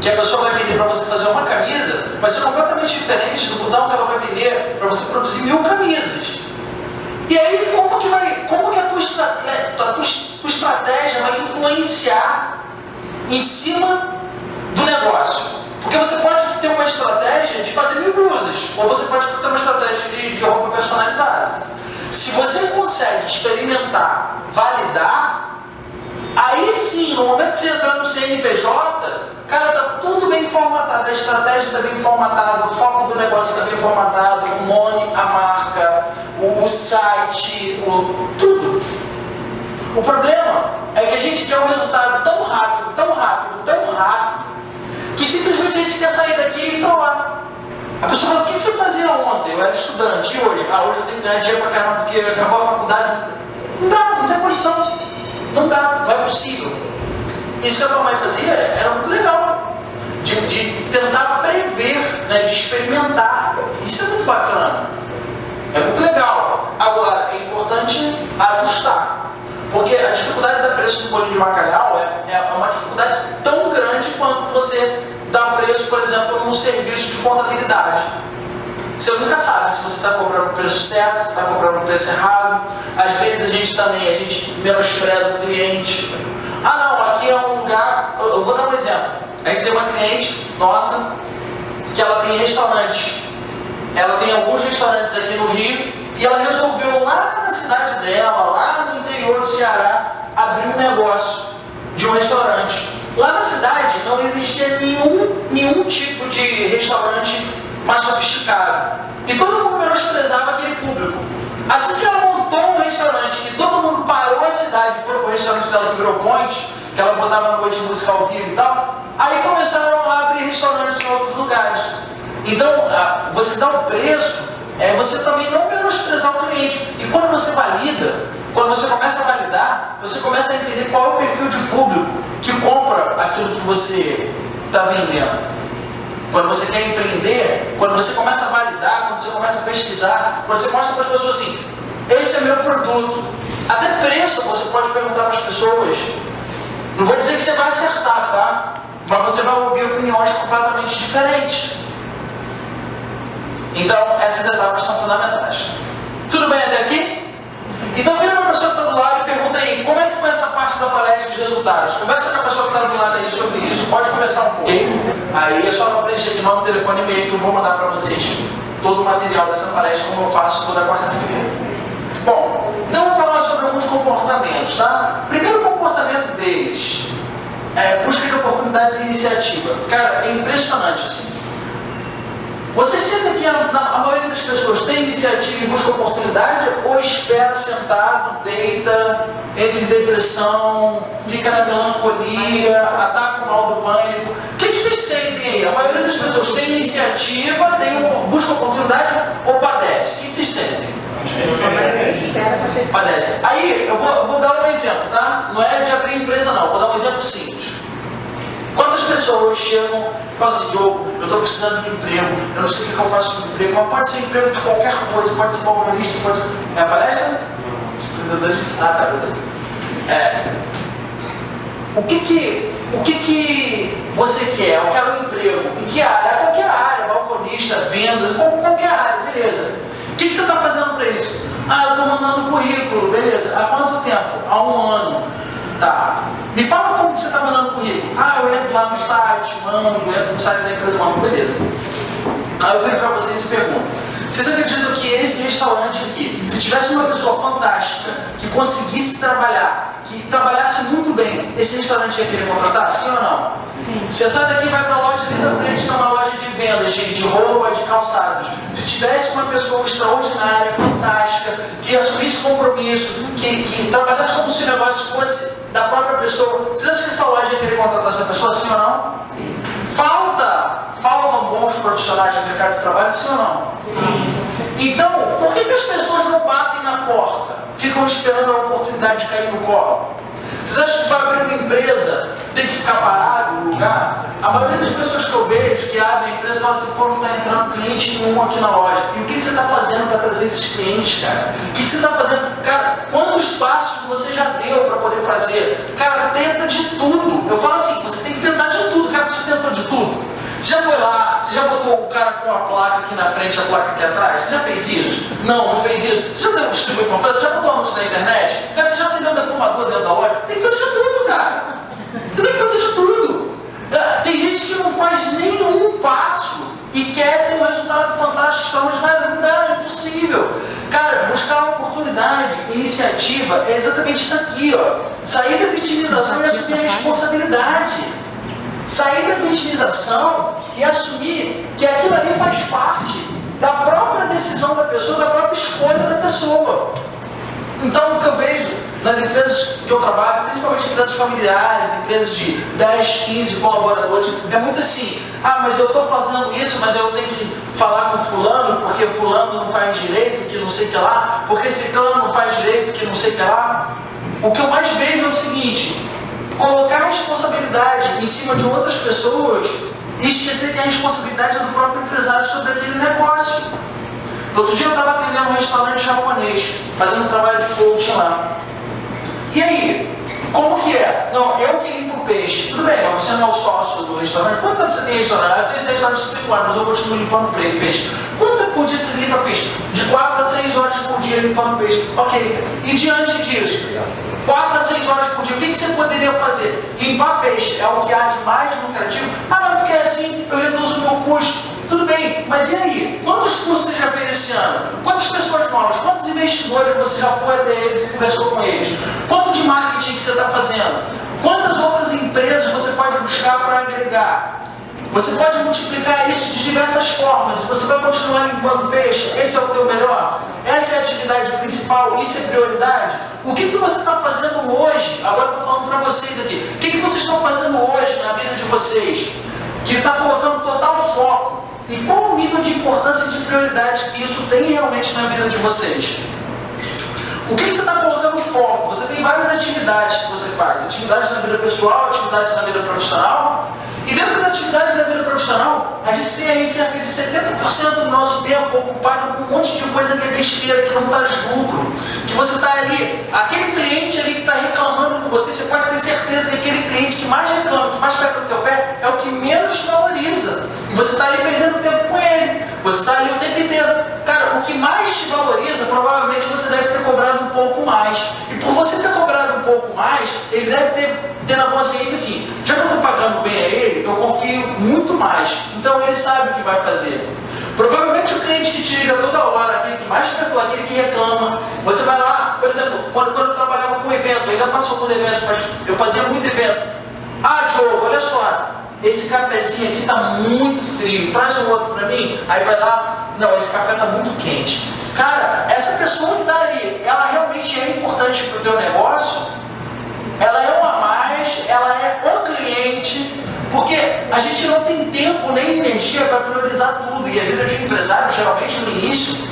que a pessoa vai vender para você fazer uma camisa vai ser completamente diferente do botão que ela vai vender para você produzir 1000 camisas. E aí, como que a tua estratégia vai influenciar em cima do negócio? Porque você pode ter uma estratégia de fazer 1000 blusas, ou você pode ter uma estratégia de roupa personalizada. Se você consegue experimentar, validar, aí sim, no momento que você entrar no CNPJ, cara, tá tudo bem formatado, a estratégia está bem formatada, o foco do negócio está bem formatado, o nome, a marca, o site, tudo. O problema é que a gente quer um resultado tão rápido, que simplesmente a gente quer sair daqui e ir para lá. A pessoa fala assim, o que você fazia ontem? Eu era estudante, e hoje? Hoje eu tenho que ganhar dinheiro pra caramba porque acabou a faculdade. Não dá, não tem condição. Não dá, não é possível. isso que a tua mãe fazia era muito legal. De tentar prever, né, de experimentar. Isso é muito bacana. É muito legal. Agora, é importante ajustar. Porque a dificuldade da preço do bolinho de bacalhau é uma dificuldade tão grande quanto você dar preço, por exemplo, num serviço de contabilidade. Você nunca sabe se você está cobrando o preço certo, se está cobrando o preço errado. Às vezes a gente menospreza o cliente. Ah não, aqui é um lugar... Eu vou dar um exemplo. A gente tem uma cliente nossa que ela tem restaurante. Ela tem alguns restaurantes aqui no Rio e ela resolveu lá na cidade dela, lá no interior do Ceará, abrir um negócio de um restaurante. Lá na cidade não existia nenhum tipo de restaurante mais sofisticado. E todo mundo menosprezava aquele público. Assim que ela montou um restaurante e todo mundo parou a cidade e foi para o restaurante dela que virou Point, que ela botava a noite de música ao vivo e tal, aí começaram a abrir restaurantes em outros lugares. Então, você dá o preço, você também não menosprezar o cliente. E quando você valida, quando você começa a validar, você começa a entender qual é o perfil de público que compra aquilo que você está vendendo. Quando você quer empreender, quando você começa a validar, quando você começa a pesquisar, quando você mostra para as pessoas assim, esse é meu produto. Até preço você pode perguntar para as pessoas. Não vou dizer que você vai acertar, tá? Mas você vai ouvir opiniões completamente diferentes. Então, essas etapas são fundamentais. Tudo bem até aqui? Então, vira para a pessoa que está do lado e pergunta aí, como é que foi essa parte da palestra dos resultados? Conversa com a pessoa que está do lado aí sobre isso. Pode conversar um pouco. Aí é só para preencher aqui nome, telefone e e-mail que eu vou mandar para vocês todo o material dessa palestra, como eu faço toda quarta-feira. Bom, então eu vou falar sobre alguns comportamentos, tá? Primeiro comportamento deles é busca de oportunidades e iniciativa. Cara, é impressionante assim. Você sente que a maioria das pessoas tem iniciativa e busca oportunidade ou espera sentado, deita, entra em depressão, fica na melancolia, ataca o mal do pânico? O que vocês sentem aí? A maioria das pessoas tem iniciativa, busca oportunidade ou padece? O que vocês sentem? Padece. Aí, eu vou dar um exemplo, tá? Não é de abrir empresa não, vou dar um exemplo simples. Quantas pessoas chegam e falam assim, Diogo, eu estou precisando de um emprego, eu não sei o que eu faço com o emprego, mas pode ser emprego de qualquer coisa, pode ser balconista, pode ser... É a palestra? Ah, tá, beleza. O que você quer? Eu quero um emprego. Em que área? Qualquer área, balconista, vendas, qualquer área, beleza. O que você está fazendo para isso? Ah, eu estou mandando currículo, beleza. Há quanto tempo? Há 1 ano. Tá. Me fala como que você está mandando currículo. Ah, eu entro lá no site, entro no site da empresa, mando, beleza. Aí eu venho para vocês e pergunto. Vocês acreditam que esse restaurante aqui, se tivesse uma pessoa fantástica, que conseguisse trabalhar, que trabalhasse muito bem, esse restaurante ia querer contratar? Sim ou não? Você sai daqui e vai para a loja ali da frente, que é uma loja de vendas, de roupa, de calçados. Se tivesse uma pessoa extraordinária, fantástica, que assumisse compromisso, que trabalhasse como se o negócio fosse da própria pessoa, você acha que essa loja ia querer contratar essa pessoa, sim ou não? Sim. Faltam bons profissionais no mercado de trabalho, sim ou não? Sim. Então, por que as pessoas não batem na porta? Ficam esperando a oportunidade de cair no colo? Vocês acham que para abrir uma empresa tem que ficar parado no lugar? A maioria das pessoas que eu vejo que abrem a empresa falam assim, pô, não está entrando cliente nenhum aqui na loja. E o que você está fazendo para trazer esses clientes, cara? O que você está fazendo? Cara, quantos passos você já deu para poder fazer? Cara, tenta de tudo. Eu falo assim, você tem que tentar de tudo. Cara, você já tentou de tudo? Você já foi lá, você já botou o cara com a placa aqui na frente e a placa aqui atrás? Você já fez isso? Não fez isso. Você já deu um distribuidor completo? Você já botou anúncio na internet? Cara, você já acendeu defumador dentro da loja? Tem que fazer de tudo, cara. Você tem que fazer de tudo. Tem gente que não faz nenhum passo e quer ter um resultado fantástico, extraordinário. Não dá, é impossível. Cara, buscar uma oportunidade, iniciativa, é exatamente isso aqui, ó. Sair da vitimização e assumir a responsabilidade. Sair da vitimização e assumir que aquilo ali faz parte da própria decisão da pessoa, da própria escolha da pessoa. Então, o que eu vejo nas empresas que eu trabalho, principalmente empresas familiares, empresas de 10, 15 colaboradores, é muito assim, mas eu estou fazendo isso, mas eu tenho que falar com fulano, porque fulano não faz direito, que não sei o que lá, porque ciclano não faz direito, que não sei o que lá. O que eu mais vejo é o seguinte, colocar a responsabilidade em cima de outras pessoas e esquecer que a responsabilidade é do próprio empresário sobre aquele negócio. Outro dia eu estava atendendo um restaurante japonês, fazendo um trabalho de coaching lá. E aí, como que é? Não, eu que limpo o peixe. Tudo bem, mas você não é o sócio do restaurante. Quanto tempo você tem restaurante? Eu tenho esse restaurante de 5 anos, mas eu continuo limpando o peixe. Quanto tempo por dia você limpa peixe? De 4 a 6 horas por dia limpando peixe. Ok. E diante disso, 4 a 6 horas por dia, o que você poderia fazer? Limpar peixe é o que há de mais lucrativo? Ah, não, porque assim eu reduzo o meu custo. Tudo bem, mas e aí? Quantos cursos você já fez esse ano? Quantas pessoas novas? Quantos investidores você já foi até eles e conversou com eles? Quanto de marketing que você está fazendo? Quantas outras empresas você pode buscar para agregar? Você pode multiplicar isso de diversas formas. Você vai continuar limpando peixe? Esse é o teu melhor? Essa é a atividade principal? Isso é prioridade? O que você está fazendo hoje? Agora eu estou falando para vocês aqui. O que vocês estão fazendo hoje na vida de vocês? Que está colocando total foco? E qual o nível de importância e de prioridade que isso tem realmente na vida de vocês? O que você está colocando foco? Você tem várias atividades que você faz. Atividades na vida pessoal, atividades na vida profissional. E dentro da atividade da vida profissional, a gente tem aí cerca de 70% do nosso tempo ocupado com um monte de coisa que é besteira, que não traz lucro. Que você está ali, aquele cliente ali que está reclamando com você, você pode ter certeza que aquele cliente que mais reclama, que mais pega no teu pé, é o que menos te valoriza. E você está ali perdendo tempo com ele. Você está ali o tempo inteiro. Cara, o que mais te valoriza, provavelmente você deve ter cobrado um pouco mais. E por você ter cobrado um pouco mais, ele deve ter na consciência assim, já que eu estou pagando bem a ele, eu confio muito mais. Então ele sabe o que vai fazer. Provavelmente o cliente que te liga toda hora, aquele que mais perdoa, aquele que reclama, você vai lá, por exemplo, quando eu trabalhava com evento, eu ainda faço alguns eventos, mas eu fazia muito evento. Ah, Diogo, olha só, esse cafezinho aqui está muito frio, traz um outro para mim. Aí vai lá, não, esse café está muito quente. Cara, essa pessoa que está ali, ela realmente é importante para o teu negócio? Ela é um a mais, ela é o cliente, porque a gente não tem tempo nem energia para priorizar tudo. E a vida de um empresário, geralmente no início,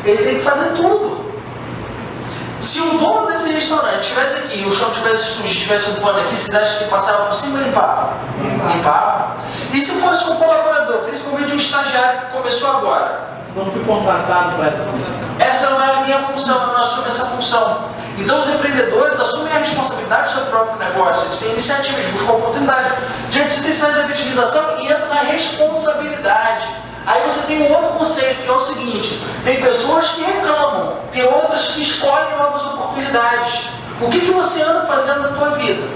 ele tem que fazer tudo. Se o dono desse restaurante estivesse aqui e o chão estivesse sujo, estivesse um pano aqui, vocês acham que passava por cima ou limpava? Limpava. E se fosse um colaborador, principalmente um estagiário que começou agora? Não fui contratado para essa função. Essa não é a minha função, eu não assumo essa função. Então os empreendedores assumem a responsabilidade do seu próprio negócio, eles têm iniciativas, buscam oportunidade. Gente, se vocês saem da vitimização e entram na responsabilidade. Aí você tem um outro conceito, que é o seguinte: tem pessoas que reclamam, tem outras que escolhem novas oportunidades. O que você anda fazendo na tua vida?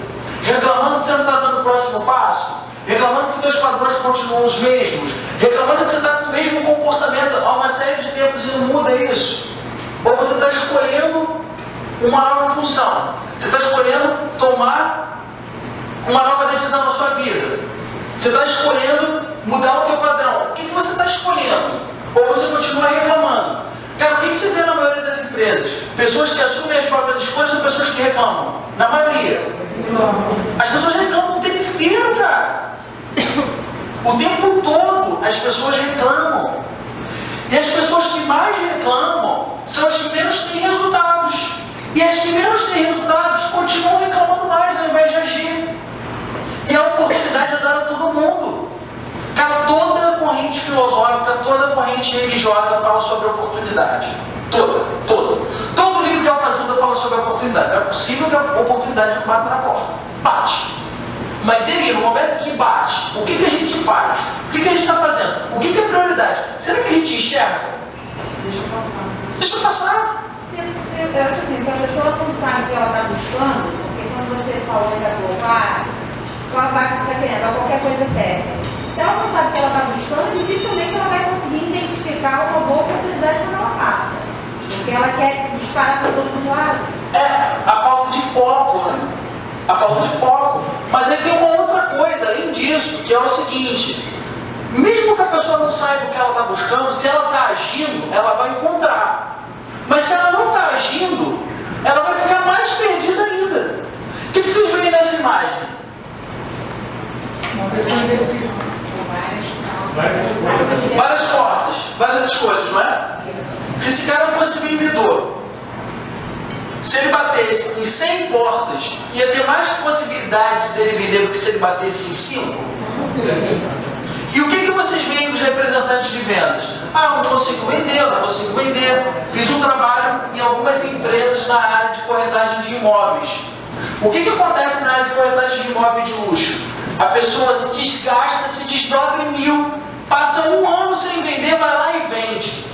Reclamando que você não está dando o próximo passo? Reclamando que os teus padrões continuam os mesmos? Reclamando que você está com o mesmo comportamento há uma série de tempos e não muda isso? Ou você está escolhendo uma nova função? Você está escolhendo tomar uma nova decisão na sua vida? Você está escolhendo mudar o teu padrão? O que você está escolhendo? Ou você continua reclamando? Cara, o que você vê na maioria das empresas? Pessoas que assumem as próprias escolhas ou pessoas que reclamam? Na maioria. As pessoas reclamam o tempo inteiro, cara. O tempo todo as pessoas reclamam. E as pessoas que mais reclamam são as que menos têm resultados. E as que menos têm resultados continuam reclamando mais ao invés de agir. E a oportunidade é dada a todo mundo. Cara, toda corrente filosófica, toda corrente religiosa fala sobre oportunidade. Toda. Todo livro de autoajuda fala sobre oportunidade. Não é possível que a oportunidade não bata na porta. Bate. Mas ele, no momento que bate, o que a gente faz? O que a gente está fazendo? O que é prioridade? Será que a gente enxerga? Deixa passar. Eu acho assim, se a pessoa não sabe o que ela está buscando, porque quando você falou da vaga que você está querendo, ou qualquer coisa serve. Se ela não sabe o que ela está buscando, dificilmente ela vai conseguir identificar uma boa oportunidade quando ela passa. Porque ela quer disparar para todos os lados. É, a falta de foco, né? A falta de foco. Mas aí tem uma outra coisa, além disso, que é o seguinte: mesmo que a pessoa não saiba o que ela está buscando, se ela está agindo, ela vai encontrar. Mas se ela não está agindo, ela vai ficar mais perdida ainda. O que vocês veem nessa imagem? Uma pessoa indecisa. Várias portas, várias escolhas, não é? Se esse cara fosse vendedor, se ele batesse batesse em 100 portas, ia ter mais possibilidade dele vender do que se ele batesse em 5? E o que vocês veem dos representantes de vendas? Ah, eu não consigo vender, eu não consigo vender. Fiz um trabalho em algumas empresas na área de corretagem de imóveis. O que acontece na área de corretagem de imóveis de luxo? A pessoa se desgasta, se desdobra em 1000, passa um ano sem vender, vai lá e vende.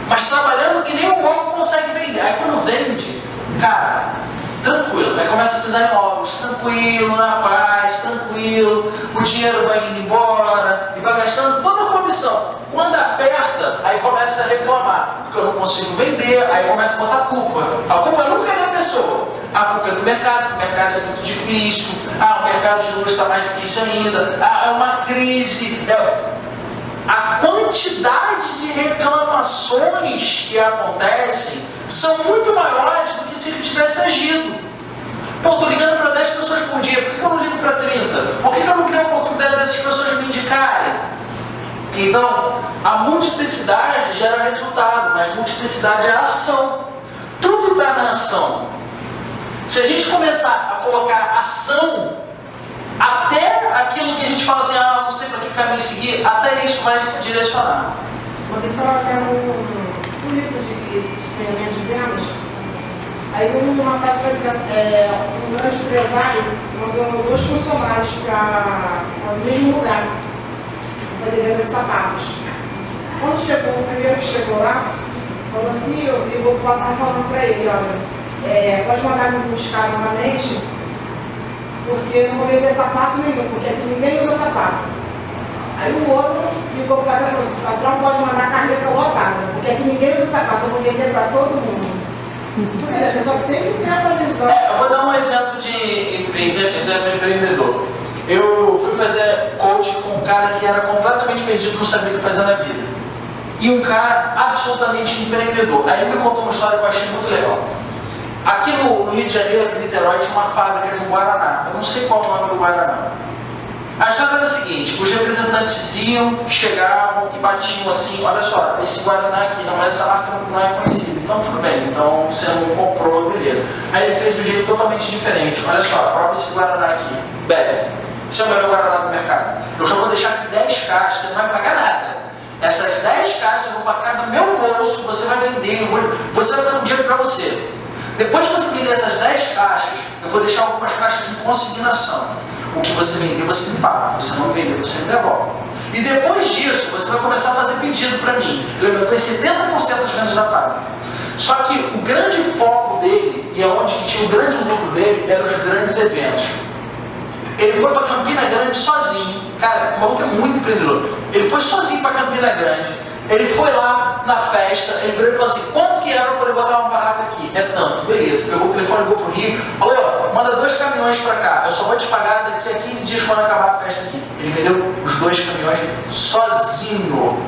Mas trabalhando que nem um louco consegue vender. Aí quando vende, cara, tranquilo, aí começa a pisar em ovos, tranquilo, na paz, tranquilo, o dinheiro vai indo embora e vai gastando toda a comissão. Quando aperta, aí começa a reclamar, porque eu não consigo vender, aí começa a botar culpa. A culpa nunca é da pessoa, a culpa é do mercado, o mercado é muito difícil, o mercado de luxo está mais difícil ainda, é uma crise. A quantidade de reclamações que acontecem são muito maiores do que se ele tivesse agido. Pô, estou ligando para 10 pessoas por dia, por que eu não ligo para 30? Por que eu não crio a oportunidade dessas pessoas me indicarem? Então, a multiplicidade gera resultado, mas multiplicidade é ação. Tudo está na ação. Se a gente começar a colocar ação, até aquilo que a gente fala assim, não sei para que caminho seguir, até isso vai se direcionar. Uma vez colocaram um livro de treinamento de vendas, aí uma parte, por exemplo, um grande empresário mandou 2 funcionários para o mesmo lugar, fazer venda de sapatos. Quando chegou, o primeiro que chegou lá, falou assim, eu ligou para o patrão falando para ele, olha, pode mandar me buscar novamente, porque eu não vou vender sapato nenhum, porque aqui ninguém usa sapato. Aí o outro ligou para o patrão, o patrão pode mandar carreta lotada, porque aqui ninguém usa sapato, eu vou vender para todo mundo. A pessoa tem que ter essa visão. Eu vou dar um exemplo de exemplo empreendedor. Eu fui fazer coach com um cara que era completamente perdido, não sabia o que fazer na vida. E um cara absolutamente empreendedor. Aí ele me contou uma história que eu achei muito legal. Aqui no Rio de Janeiro, em Niterói, tinha uma fábrica de um Guaraná. Eu não sei qual é o nome do Guaraná. A história era a seguinte, os representantes iam, chegavam e batiam assim, olha só, esse Guaraná aqui, não, mas essa marca não é conhecida, então tudo bem, então você não comprou, beleza. Aí ele fez de um jeito totalmente diferente, olha só, prova esse Guaraná aqui, bebe, esse é o melhor Guaraná do mercado. Eu já vou deixar aqui 10 caixas, você não vai pagar nada. Essas 10 caixas eu vou pagar do meu bolso, você vai vender, você vai dar um dinheiro para você. Depois que você vender essas 10 caixas, eu vou deixar algumas caixas em consignação. O que você vender, você me paga. Você não vender, você me devolve. E depois disso, você vai começar a fazer pedido para mim. Eu tenho 70% das vendas da fábrica. Só que o grande foco dele, e onde que tinha o grande lucro dele, eram os grandes eventos. Ele foi para Campina Grande sozinho. Cara, o maluco é muito empreendedor. Ele foi sozinho para Campina Grande. Ele foi lá na festa, ele virou e falou assim, quanto que era para poder botar uma barraca aqui? É tanto, beleza. Pegou o telefone, ligou pro Rio, falou, manda 2 caminhões para cá, eu só vou te pagar daqui a 15 dias quando acabar a festa aqui. Ele vendeu os 2 caminhões sozinho.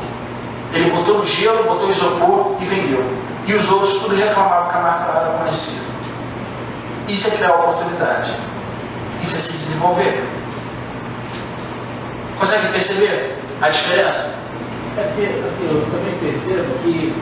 Ele botou no gelo, botou isopor e vendeu. E os outros tudo reclamavam que a marca não era conhecida. Isso é criar oportunidade. Isso é se desenvolver. Consegue perceber a diferença? É porque, assim, eu também percebo que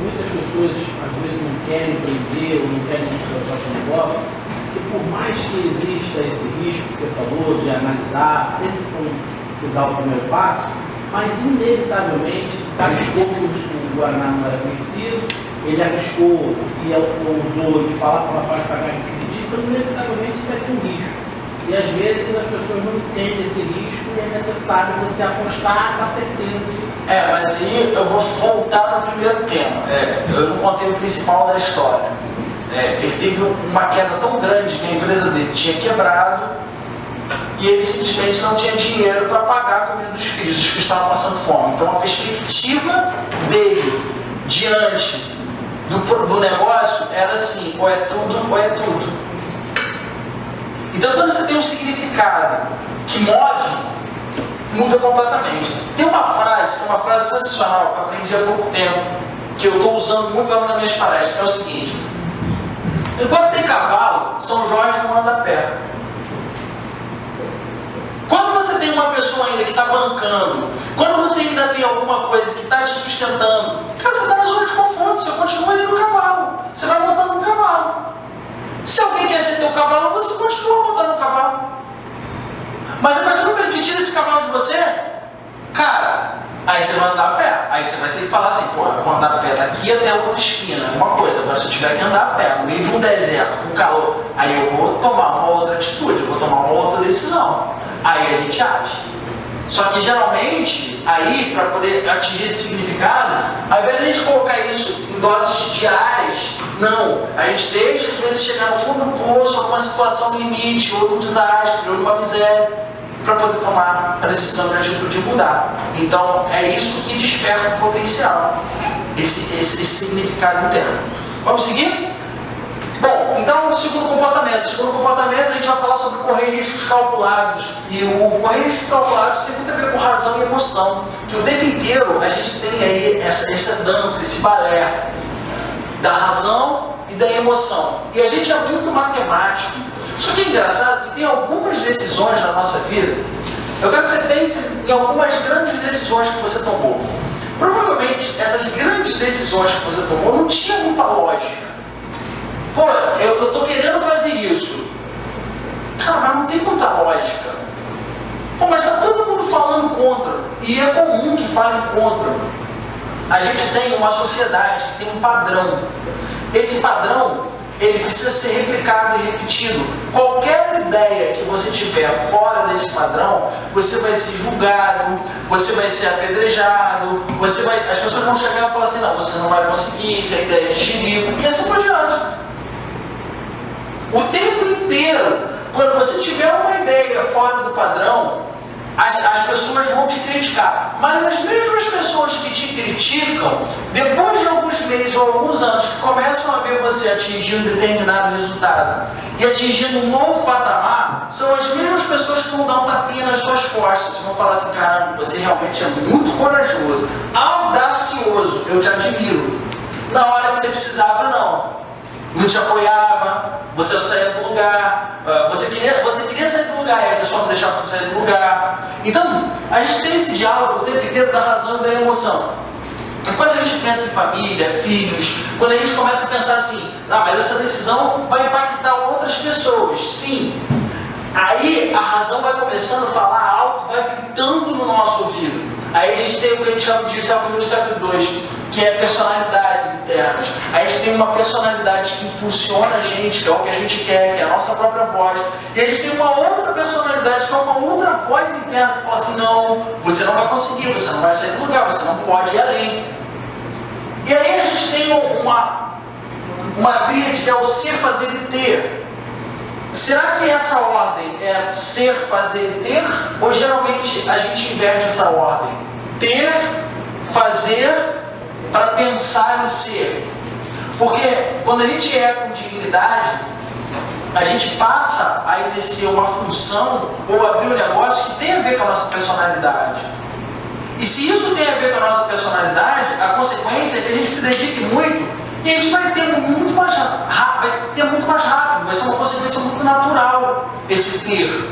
muitas pessoas, às vezes, não querem empreender ou não querem montar o próprio negócio, porque por mais que exista esse risco que você falou de analisar, sempre quando se dá o primeiro passo, mas inevitavelmente, arriscou que o Guaraná não era conhecido, ele arriscou e ousou de falar para o rapaz pagar em 15 dias, então inevitavelmente isso vai ter um risco. E às vezes as pessoas não entendem esse risco e é necessário você apostar com a certeza de... Mas aí eu vou voltar no primeiro tema. Eu não contei o principal da história. Ele teve uma queda tão grande que a empresa dele tinha quebrado e ele simplesmente não tinha dinheiro para pagar a comida dos filhos. Os filhos estavam passando fome. Então a perspectiva dele diante do negócio era assim, ou é tudo ou é tudo. Então quando você tem um significado que move, muda completamente. Tem uma frase sensacional que eu aprendi há pouco tempo, que eu estou usando muito lá nas minhas palestras, que é o seguinte: enquanto tem cavalo, São Jorge não anda a pé. Quando você tem uma pessoa ainda que está bancando, quando você ainda tem alguma coisa que está te sustentando, cara, você está na zona de conforto, você continua ali no cavalo, você vai montando no cavalo. Mas a pessoa permitir esse cavalo de você, cara, aí você vai andar a pé. Aí você vai ter que falar assim, pô, eu vou andar a pé daqui até a outra esquina, é uma coisa. Agora se eu tiver que andar a pé no meio de um deserto, com calor, aí eu vou tomar uma outra atitude, eu vou tomar uma outra decisão. Aí a gente age. Só que geralmente, aí, para poder atingir esse significado, ao invés de a gente colocar isso em doses diárias, não. A gente deixa, às vezes, chegar no fundo do poço, alguma situação limite, ou num desastre, ou numa miséria, para poder tomar a decisão de atitude de mudar. Então, é isso que desperta o potencial, esse significado interno. Vamos seguir? Bom, então, segundo comportamento. Segundo comportamento, a gente vai falar sobre correr riscos calculados. E o correr riscos calculados tem muito a ver com razão e emoção. Que o tempo inteiro a gente tem aí essa dança, esse balé da razão e da emoção. E a gente é muito matemático. Só que é engraçado que tem algumas decisões na nossa vida. Eu quero que você pense em algumas grandes decisões que você tomou. Provavelmente, essas grandes decisões que você tomou não tinham muita lógica. Pô, eu estou querendo fazer isso. Cara, mas não tem muita lógica. Pô, mas está todo mundo falando contra. E é comum que falem contra. A gente tem uma sociedade que tem um padrão. Esse padrão, ele precisa ser replicado e repetido. Qualquer ideia que você tiver fora desse padrão, você vai ser julgado, você vai ser apedrejado, as pessoas vão chegar e falar assim, não, você não vai conseguir, isso é ideia de xerife, e assim por diante. O tempo inteiro, quando você tiver uma ideia fora do padrão, as pessoas vão te criticar. Mas as mesmas pessoas que te criticam, depois de alguns meses ou alguns anos, que começam a ver você atingir um determinado resultado e atingindo um novo patamar, são as mesmas pessoas que vão dar um tapinha nas suas costas. Vão falar assim, caramba, você realmente é muito corajoso, audacioso, eu te admiro. Na hora que você precisava, não te apoiava, você não saía do lugar, você queria sair do lugar e a pessoa não deixava você sair do lugar. Então, a gente tem esse diálogo o tempo inteiro da razão e da emoção. E quando a gente pensa em família, filhos, quando a gente começa a pensar assim, mas essa decisão vai impactar outras pessoas, sim. Aí a razão vai começando a falar alto, vai gritando no nosso ouvido. Aí a gente tem o que a gente chama de self-1 e self-2, que é personalidades internas. Aí a gente tem uma personalidade que impulsiona a gente, que é o que a gente quer, que é a nossa própria voz. E a gente tem uma outra personalidade, que é uma outra voz interna, que fala assim, não, você não vai conseguir, você não vai sair do lugar, você não pode ir além. E aí a gente tem uma tríade que é o ser, fazer e ter. Será que essa ordem é ser, fazer e ter? Ou geralmente a gente inverte essa ordem? Ter, fazer, para pensar em ser. Porque quando a gente é com dignidade, a gente passa a exercer uma função ou abrir um negócio que tem a ver com a nossa personalidade. E se isso tem a ver com a nossa personalidade, a consequência é que a gente se dedique muito e a gente vai ter muito mais rápido, vai ser uma consequência muito natural esse ter.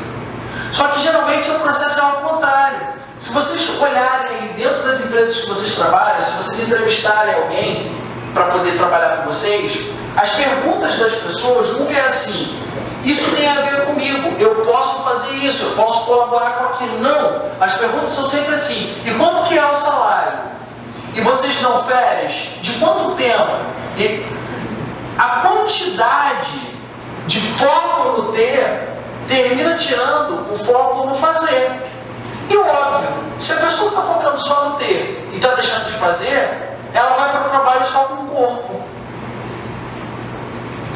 Só que geralmente o processo é ao contrário. Se vocês olharem aí dentro das empresas que vocês trabalham, se vocês entrevistarem alguém para poder trabalhar com vocês, as perguntas das pessoas nunca é assim, isso tem a ver comigo, eu posso fazer isso, eu posso colaborar com aquilo. Não, as perguntas são sempre assim, e quanto que é o salário? E vocês dão férias? De quanto tempo? E a quantidade de foco no ter termina tirando o foco no fazer. E óbvio, se a pessoa está focando só no ter e está deixando de fazer, ela vai para o trabalho só com o corpo.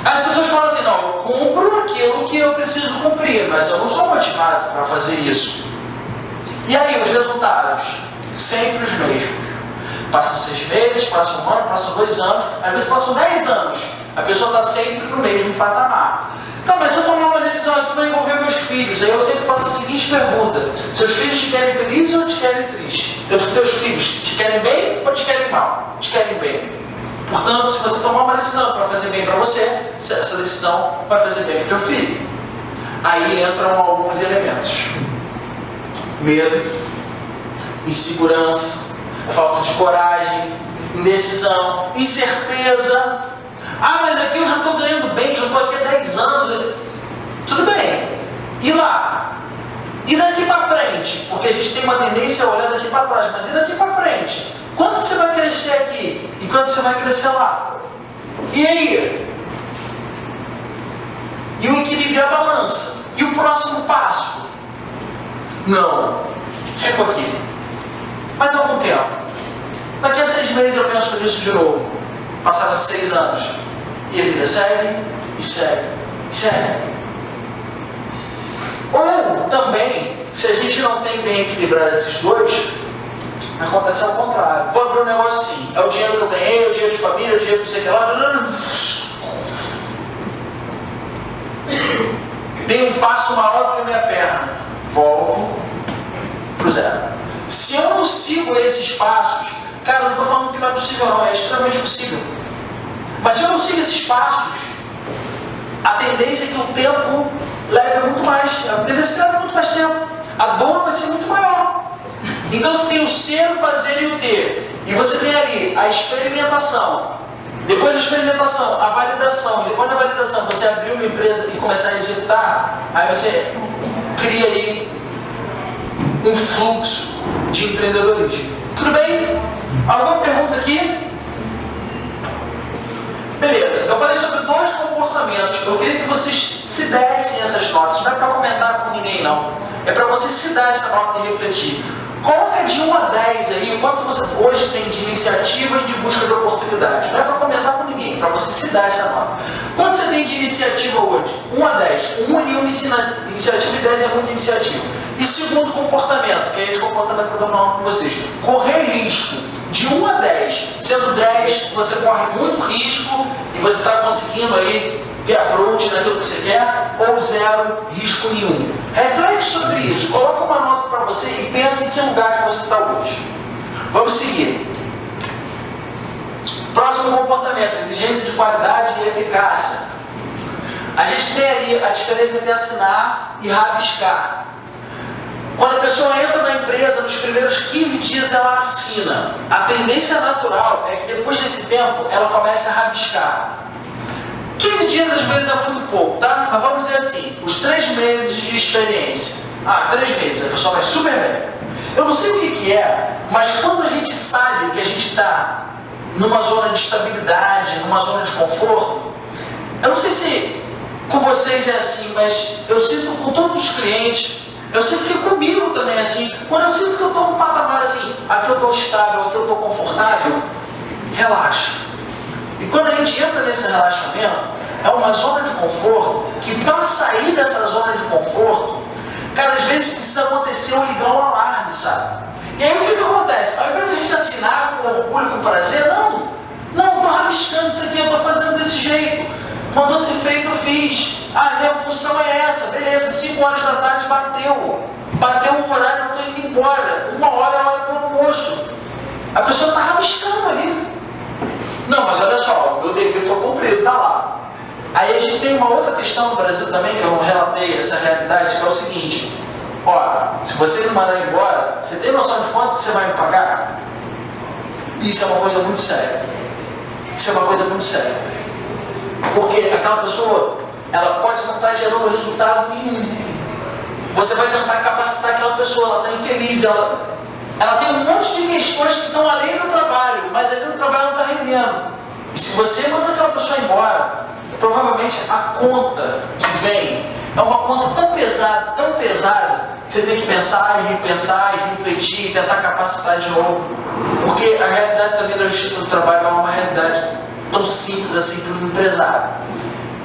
As pessoas falam assim, não, eu cumpro aquilo que eu preciso cumprir, mas eu não sou motivado para fazer isso. E aí os resultados? Sempre os mesmos. Passam 6 meses, passa um ano, passam 2 anos, às vezes passam 10 anos. A pessoa está sempre no mesmo patamar. Então, mas se eu tomar uma decisão aqui para envolver meus filhos, aí eu sempre faço a seguinte pergunta: seus filhos te querem feliz ou te querem triste? Teus filhos te querem bem ou te querem mal? Te querem bem. Portanto, se você tomar uma decisão para fazer bem para você, essa decisão vai fazer bem para teu filho. Aí entram alguns elementos: medo, insegurança, falta de coragem, indecisão, incerteza. Mas aqui eu já estou ganhando bem, já estou aqui há 10 anos. Tudo bem. E lá? E daí? a gente tem uma tendência a olhar daqui para trás, mas e daqui para frente? Quanto que você vai crescer aqui? E quanto você vai crescer lá? E aí? E o equilíbrio e a balança? E o próximo passo? Não. Fico aqui. Mais algum tempo. Daqui a 6 meses eu penso nisso de novo. Passaram 6 anos. E a vida segue, e segue, e segue. Ou também, se a gente não tem bem equilibrado esses dois, acontece ao contrário. Vou abrir um negócio assim. É o dinheiro que eu ganhei, é o dinheiro de família, é o dinheiro que você quer lá. Dei um passo maior do que a minha perna. Volto pro zero. Se eu não sigo esses passos, cara, eu não estou falando que não é possível, não, é extremamente possível. Mas se eu não sigo esses passos, a tendência é que o tempo leve muito mais. A tendência é que leve muito mais tempo. A dor vai ser muito maior. Então você tem o ser, o fazer e o ter. E você tem ali a experimentação. Depois da experimentação, a validação. Depois da validação, você abrir uma empresa e começar a executar. Aí você cria aí um fluxo de empreendedorismo. Tudo bem? Alguma pergunta aqui? Beleza, eu falei sobre 2 comportamentos. Eu queria que vocês se dessem essas notas. Não é para comentar com ninguém, não. É para você se dar essa nota e refletir. Coloca de 1 a 10 aí o quanto você hoje tem de iniciativa e de busca de oportunidades. Não é para comentar com ninguém, é para você se dar essa nota. Quanto você tem de iniciativa hoje? 1 a 10. 1 é nenhuma iniciativa e 10 é muita iniciativa. E segundo comportamento, que é esse comportamento que eu estou falando com vocês. Correr risco. De 1 a 10. Sendo 10, você corre muito risco e você está conseguindo aí ter approach naquilo que você quer, ou 0, risco nenhum. Reflete sobre isso, coloca uma nota para você e pensa em que lugar que você está hoje. Vamos seguir. Próximo comportamento, exigência de qualidade e eficácia. A gente tem ali a diferença entre assinar e rabiscar. Quando a pessoa entra na empresa, nos primeiros 15 dias ela assina. A tendência natural é que depois desse tempo ela comece a rabiscar. 15 dias às vezes é muito pouco, tá? Mas vamos dizer assim, os 3 meses de experiência. 3 meses, a pessoa vai super bem. Eu não sei o que é, mas quando a gente sabe que a gente está numa zona de estabilidade, numa zona de conforto, eu não sei se com vocês é assim, mas eu sinto com todos os clientes, eu sinto que comigo também é assim. Quando eu sinto que eu estou num patamar assim, aqui eu estou estável, aqui eu estou confortável, relaxa. E quando a gente entra nesse relaxamento, é uma zona de conforto, que para sair dessa zona de conforto, cara, às vezes precisa acontecer um ligar um alarme, sabe? E aí o que acontece? Ao invés de a gente assinar com orgulho, com prazer, não, estou rabiscando isso aqui, eu estou fazendo desse jeito. Mandou ser feito, eu fiz. Minha função é essa, beleza, 5 horas da tarde bateu o horário, eu estou indo embora. 1 hora é a hora do almoço. A pessoa está rabiscando ali. Não, mas olha só, o meu dever foi cumprido, tá lá. Aí a gente tem uma outra questão no Brasil também, que eu não relatei essa realidade, que é o seguinte: olha, se você me mandar embora, você tem noção de quanto que você vai me pagar? Isso é uma coisa muito séria. Isso é uma coisa muito séria. Porque aquela pessoa, ela pode não estar gerando resultado nenhum. Você vai tentar capacitar aquela pessoa, ela está infeliz, ela tem um monte de questões que estão além do trabalho, mas ali no trabalho não está rendendo. E se você manda aquela pessoa embora, provavelmente a conta que vem é uma conta tão pesada, que você tem que pensar e repensar e refletir e tentar capacitar de novo. Porque a realidade também da justiça do trabalho não é uma realidade tão simples assim para um empresário.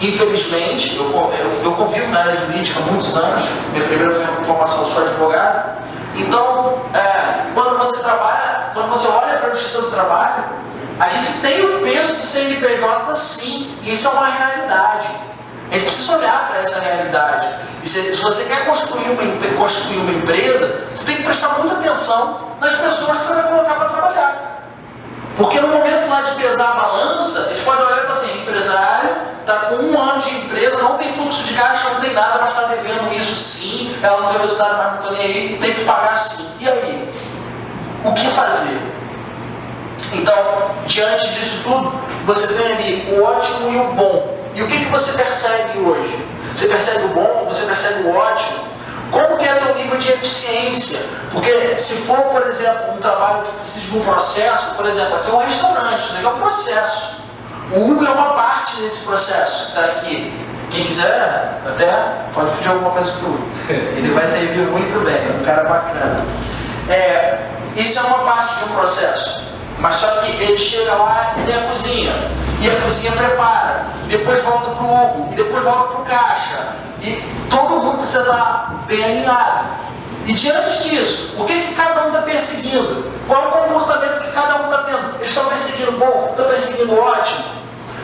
Infelizmente, eu convivo na área jurídica há muitos anos, minha primeira formação, eu sou advogado. Então, quando você olha para a justiça do trabalho, a gente tem o peso do CNPJ sim, e isso é uma realidade. A gente precisa olhar para essa realidade. E se você quer construir uma empresa, você tem que prestar muita atenção nas pessoas que você vai colocar para trabalhar. Porque no momento lá de pesar a balança, a gente pode olhar e falar assim: empresário está com 1 ano de empresa, não tem fluxo de caixa, não tem nada, mas está devendo isso sim, ela não deu resultado, mas não estou nem aí, tem que pagar sim. E aí? O que fazer? Então, diante disso tudo, você tem ali o ótimo e o bom. E o que você percebe hoje? Você percebe o bom, você percebe o ótimo. Como que é teu nível de eficiência? Porque se for, por exemplo, um trabalho que precisa de um processo, por exemplo, aqui é um restaurante, isso aqui é um processo. O Hugo é uma parte desse processo, está aqui. Quem quiser, até pode pedir alguma coisa para o Hugo. Ele vai servir muito bem, é um cara bacana. Isso é uma parte de um processo. Mas só que ele chega lá e tem a cozinha. E a cozinha prepara. E depois volta para o Hugo. E depois volta para o caixa. E todo mundo precisa estar bem alinhado. E diante disso, o que cada um está perseguindo? Qual é o comportamento que cada um está tendo? Eles estão perseguindo bom? Estão perseguindo ótimo?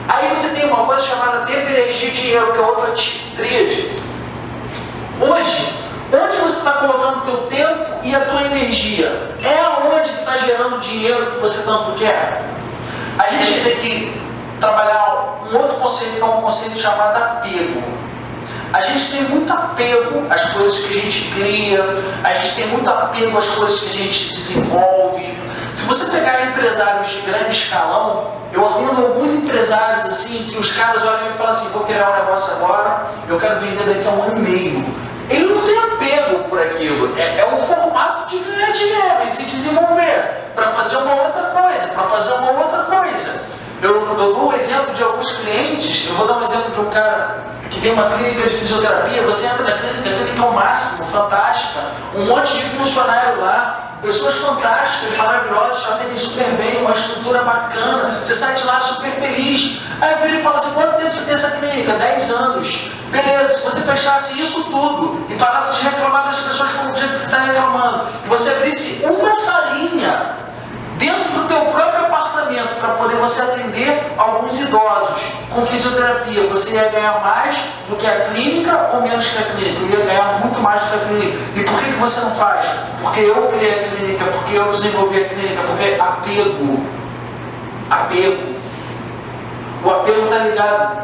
Aí você tem uma coisa chamada tempo, energia e dinheiro, que é outra tríade. Hoje, onde você está colocando o teu tempo e a tua energia? É aonde que está gerando o dinheiro que você tanto quer? A gente tem que trabalhar um outro conceito, que é um conceito chamado apego. A gente tem muito apego às coisas que a gente cria, a gente tem muito apego às coisas que a gente desenvolve. Se você pegar empresários de grande escalão, eu atendo alguns empresários assim, que os caras olham e falam assim, vou criar um negócio agora, eu quero vender daqui a 1 ano e meio. Ele não tem apego por aquilo, é um formato de ganhar dinheiro e se desenvolver para fazer uma outra coisa, Eu dou o exemplo de alguns clientes, eu vou dar um exemplo de um cara que tem uma clínica de fisioterapia, você entra na clínica, a clínica é o máximo, fantástica, um monte de funcionário lá, pessoas fantásticas, maravilhosas, já atendem super bem, uma estrutura bacana, você sai de lá super feliz. Aí vira e fala assim, quanto tempo você tem essa clínica? 10 anos. Beleza, se você fechasse isso tudo e parasse de reclamar das pessoas como o jeito que você está reclamando, e você abrisse uma salinha dentro do teu próprio apartamento para poder você atender alguns idosos com fisioterapia, você ia ganhar mais do que a clínica ou menos que a clínica? Eu ia ganhar muito mais do que a clínica. E por que você não faz? Porque eu criei a clínica, porque eu desenvolvi a clínica, porque apego. O apego está ligado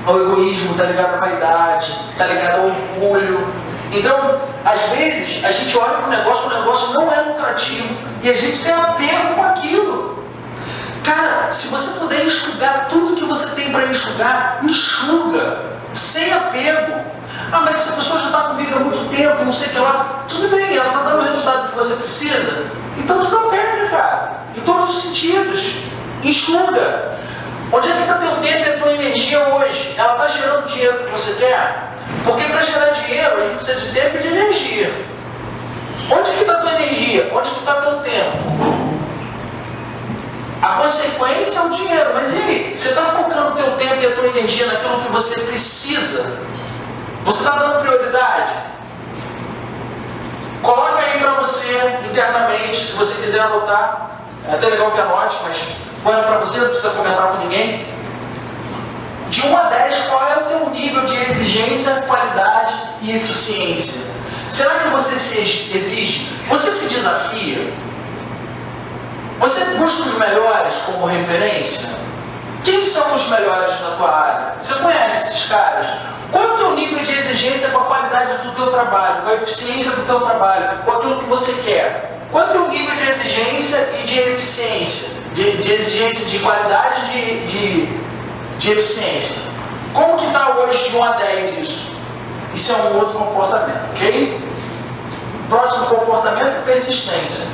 ao egoísmo, está ligado à vaidade, está ligado ao orgulho. Então, às vezes, a gente olha para o negócio não é lucrativo e a gente tem apego com aquilo. Cara, se você puder enxugar tudo que você tem para enxugar, enxuga, sem apego. Ah, mas essa pessoa já está comigo há muito tempo, não sei o que lá. Tudo bem, ela está dando o resultado que você precisa. Então desapega, cara, em todos os sentidos. Enxuga. Onde é que está teu tempo e a tua energia hoje? Ela está gerando o dinheiro que você quer? Porque para gerar dinheiro, a gente precisa de tempo e de energia. Onde que está a tua energia? Onde que está teu tempo? A consequência é o dinheiro. Mas e aí? Você está focando o teu tempo e a tua energia naquilo que você precisa? Você está dando prioridade? Coloca aí para você, internamente, se você quiser anotar. É até legal que anote, mas olha para você, não precisa comentar com ninguém. De 1 a 10, qual é o teu nível de exigência, qualidade e eficiência? Será que você se exige? Você se desafia? Você busca os melhores como referência? Quem são os melhores na tua área? Você conhece esses caras? Qual é o teu nível de exigência com a qualidade do teu trabalho, com a eficiência do teu trabalho, com aquilo que você quer? Qual é o teu nível de exigência e de eficiência? De exigência de qualidade e de eficiência. Como que está hoje de 1 a 10 isso? Isso é um outro comportamento, ok? Próximo comportamento, persistência.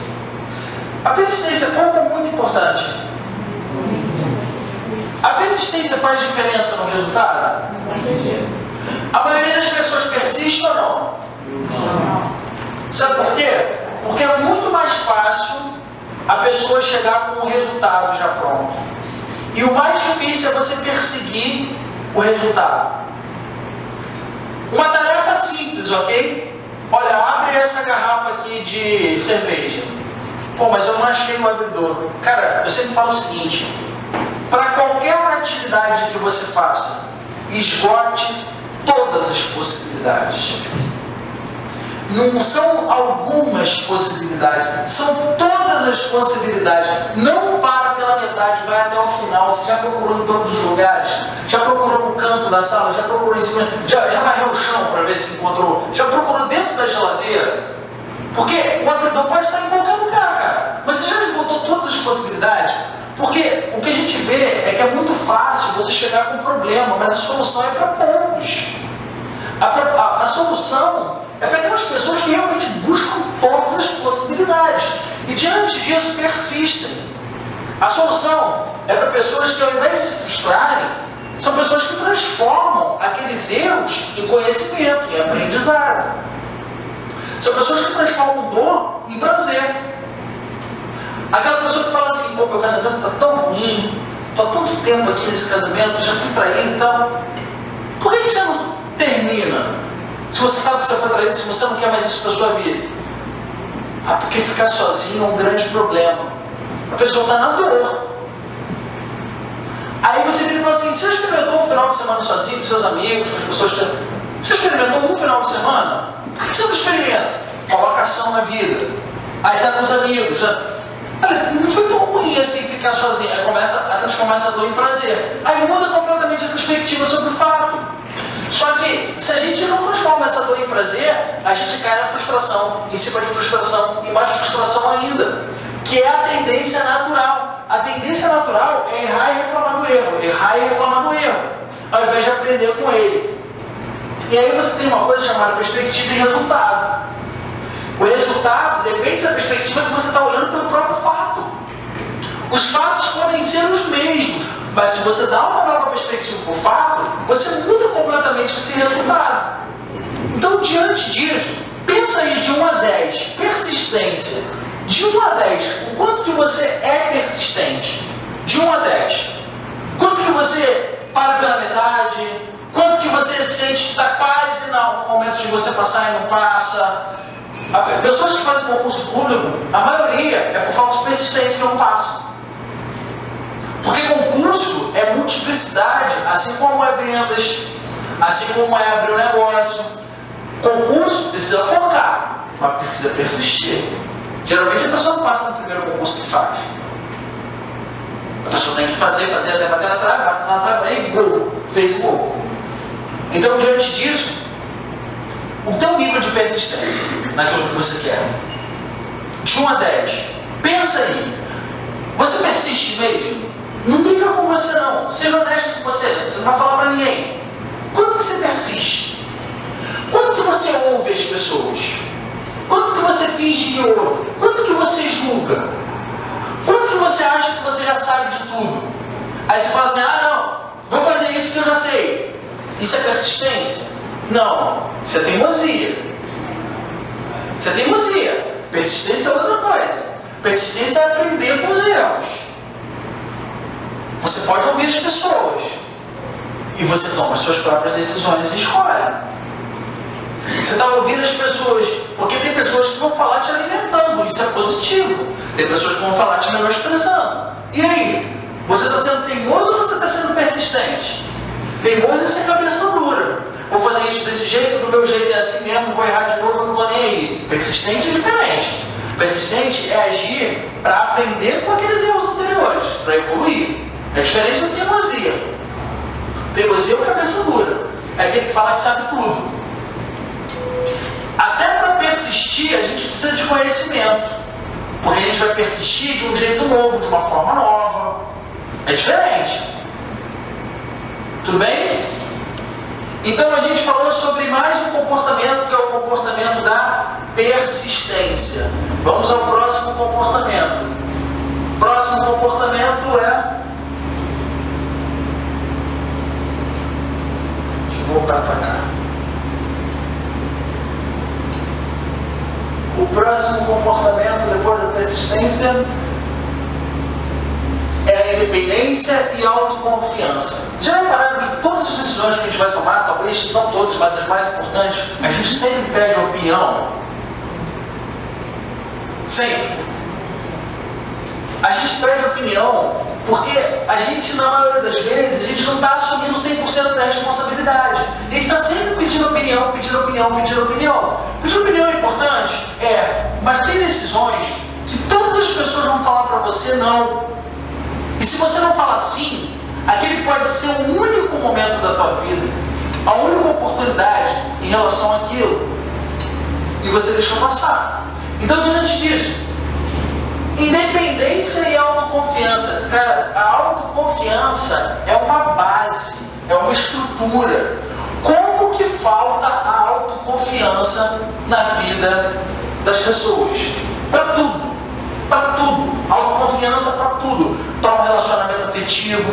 A persistência é muito importante. A persistência faz diferença no resultado? A maioria das pessoas persiste ou não? Não. Sabe por quê? Porque é muito mais fácil a pessoa chegar com o resultado já pronto. E o mais difícil é você perseguir o resultado. Uma tarefa simples, ok? Olha, abre essa garrafa aqui de cerveja. Pô, mas eu não achei o abridor. Cara, eu sempre falo o seguinte: para qualquer atividade que você faça, esgote todas as possibilidades. Não são algumas possibilidades, são todas as possibilidades. Não para pela metade, vai até o final. Você já procurou em todos os lugares? Já procurou no canto da sala? Já procurou em cima? Já varreu o chão para ver se encontrou? Já procurou dentro da geladeira? Porque o abridor pode estar em qualquer lugar, cara. Mas você já esgotou todas as possibilidades? Porque o que a gente vê é que é muito fácil você chegar com um problema, mas a solução é para poucos. A solução é para aquelas disso, persistem. A solução é para pessoas que, ao invés de se frustrarem, são pessoas que transformam aqueles erros em conhecimento, em aprendizado. São pessoas que transformam dor em prazer. Aquela pessoa que fala assim, pô, meu casamento está tão ruim, estou há tanto tempo aqui nesse casamento, já fui traído e tal. Por que você não termina? Se você sabe que você foi traído, se você não quer mais isso para a sua vida. Ah, porque ficar sozinho é um grande problema. A pessoa está na dor. Aí você vira e fala assim, você já experimentou um final de semana sozinho, com seus amigos, com as pessoas que... Você já experimentou um final de semana? Por que você não experimenta? Coloca ação na vida. Aí está com os amigos. Olha, não foi tão ruim assim ficar sozinho. Aí começa a transformar essa dor em prazer. Aí muda completamente a perspectiva sobre o fato. Só que, se a gente não transforma essa dor em prazer, a gente cai na frustração, em cima de frustração, e mais frustração ainda, que é a tendência natural. A tendência natural é errar e reclamar do erro, errar e reclamar do erro, ao invés de aprender com ele. E aí você tem uma coisa chamada perspectiva e resultado. O resultado depende da perspectiva que você está olhando pelo próprio fato. Os fatos podem ser os mesmos, mas se você dá uma nova perspectiva para o fato, você muda completamente esse resultado. Então, diante disso, pensa aí de 1 a 10, persistência. De 1 a 10, o quanto que você é persistente? De 1 a 10. Quanto que você para pela metade? Quanto que você sente que está quase no momento de você passar e não passa? Pessoas que fazem concurso público, a maioria é por falta de persistência que não passam. Porque concurso é multiplicidade, assim como é vendas, assim como é abrir um negócio. Concurso precisa focar, mas precisa persistir. Geralmente a pessoa não passa no primeiro concurso que faz. A pessoa tem que fazer até bater na trave, bater na trave, e gol, fez o gol. Então, diante disso, o teu nível de persistência naquilo que você quer, de 1 a 10, pensa aí, você persiste mesmo? Não briga com você não, seja honesto com você não vai falar para ninguém. Quanto que você persiste? Quanto que você ouve as pessoas? Quanto que você finge que ouve? Quanto que você julga? Quanto que você acha que você já sabe de tudo? Aí você fala assim, não, vou fazer isso que eu já sei. Isso é persistência? Não, isso é teimosia. Isso é teimosia. Persistência é outra coisa. Persistência é aprender com os erros. Você pode ouvir as pessoas e você toma as suas próprias decisões e escolhe. Você está ouvindo as pessoas, porque tem pessoas que vão falar te alimentando, isso é positivo. Tem pessoas que vão falar te menosprezando. E aí? Você está sendo teimoso ou você está sendo persistente? Teimoso é ser cabeça dura. Vou fazer isso desse jeito, do meu jeito é assim mesmo, vou errar de novo, eu não estou nem aí. Persistente é diferente. Persistente é agir para aprender com aqueles erros anteriores, para evoluir. É diferente da teimosia. Teimosia é o cabeça dura. É aquele que fala que sabe tudo. Até para persistir, a gente precisa de conhecimento. Porque a gente vai persistir de um jeito novo, de uma forma nova. É diferente. Tudo bem? Então a gente falou sobre mais um comportamento, que é o comportamento da persistência. Vamos ao próximo comportamento. O próximo comportamento é... Deixa eu voltar para cá. O próximo comportamento, depois da persistência, é a independência e a autoconfiança. Já repararam que todas as decisões que a gente vai tomar, talvez não todas, mas as mais importantes, a gente sempre pede opinião? Sempre. A gente pede opinião porque a gente, na maioria das vezes, a gente não está assumindo 100% da responsabilidade. A gente está sempre pedindo opinião, pedindo opinião, pedindo opinião. Pedir opinião é importante? É. Mas tem decisões que todas as pessoas vão falar para você não. E se você não fala sim, aquele pode ser o único momento da tua vida, a única oportunidade em relação àquilo. E você deixou passar. Então, diante disso, independência e autoconfiança. Cara, a autoconfiança é uma base, é uma estrutura. Como que falta a autoconfiança na vida das pessoas? Para tudo. Para tudo. para um relacionamento afetivo.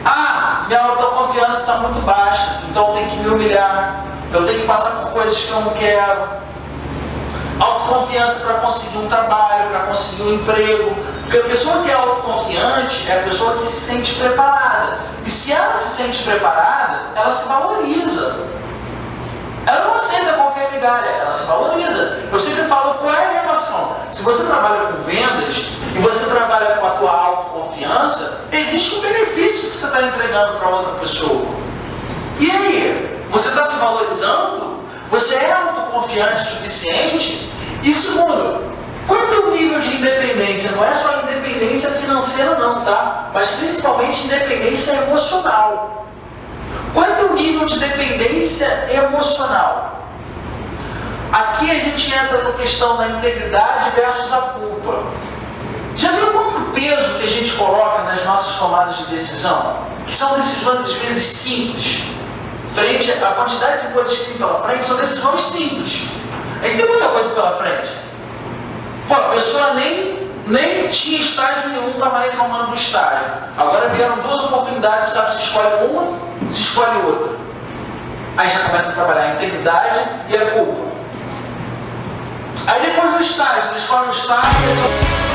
Ah, minha autoconfiança está muito baixa, então eu tenho que me humilhar, eu tenho que passar por coisas que eu não quero. Autoconfiança para conseguir um trabalho, para conseguir um emprego. Porque a pessoa que é autoconfiante é a pessoa que se sente preparada. E se ela se sente preparada, ela se valoriza. Ela não aceita qualquer migalha, ela se valoriza. Eu sempre falo, qual é a relação? Se você trabalha com vendas e você trabalha com a tua autoconfiança, existe um benefício que você está entregando para outra pessoa. E aí? Você está se valorizando? Você é autoconfiante o suficiente? E segundo, qual é o teu nível de independência? Não é só independência financeira não, tá? Mas principalmente independência emocional. Qual é o teu nível de dependência emocional? Aqui a gente entra na questão da integridade versus a culpa. Já viu quanto peso que a gente coloca nas nossas tomadas de decisão? Que são decisões às vezes simples. Frente à quantidade de coisas que tem pela frente, são decisões simples. A gente tem muita coisa pela frente. Pô, a pessoa nem tinha estágio nenhum, estava reclamando do estágio. Agora vieram duas oportunidades, sabe? Se escolhe uma, se escolhe outra. Aí já começa a trabalhar a integridade e a culpa. Aí depois do estágio, ele escolhe o estágio.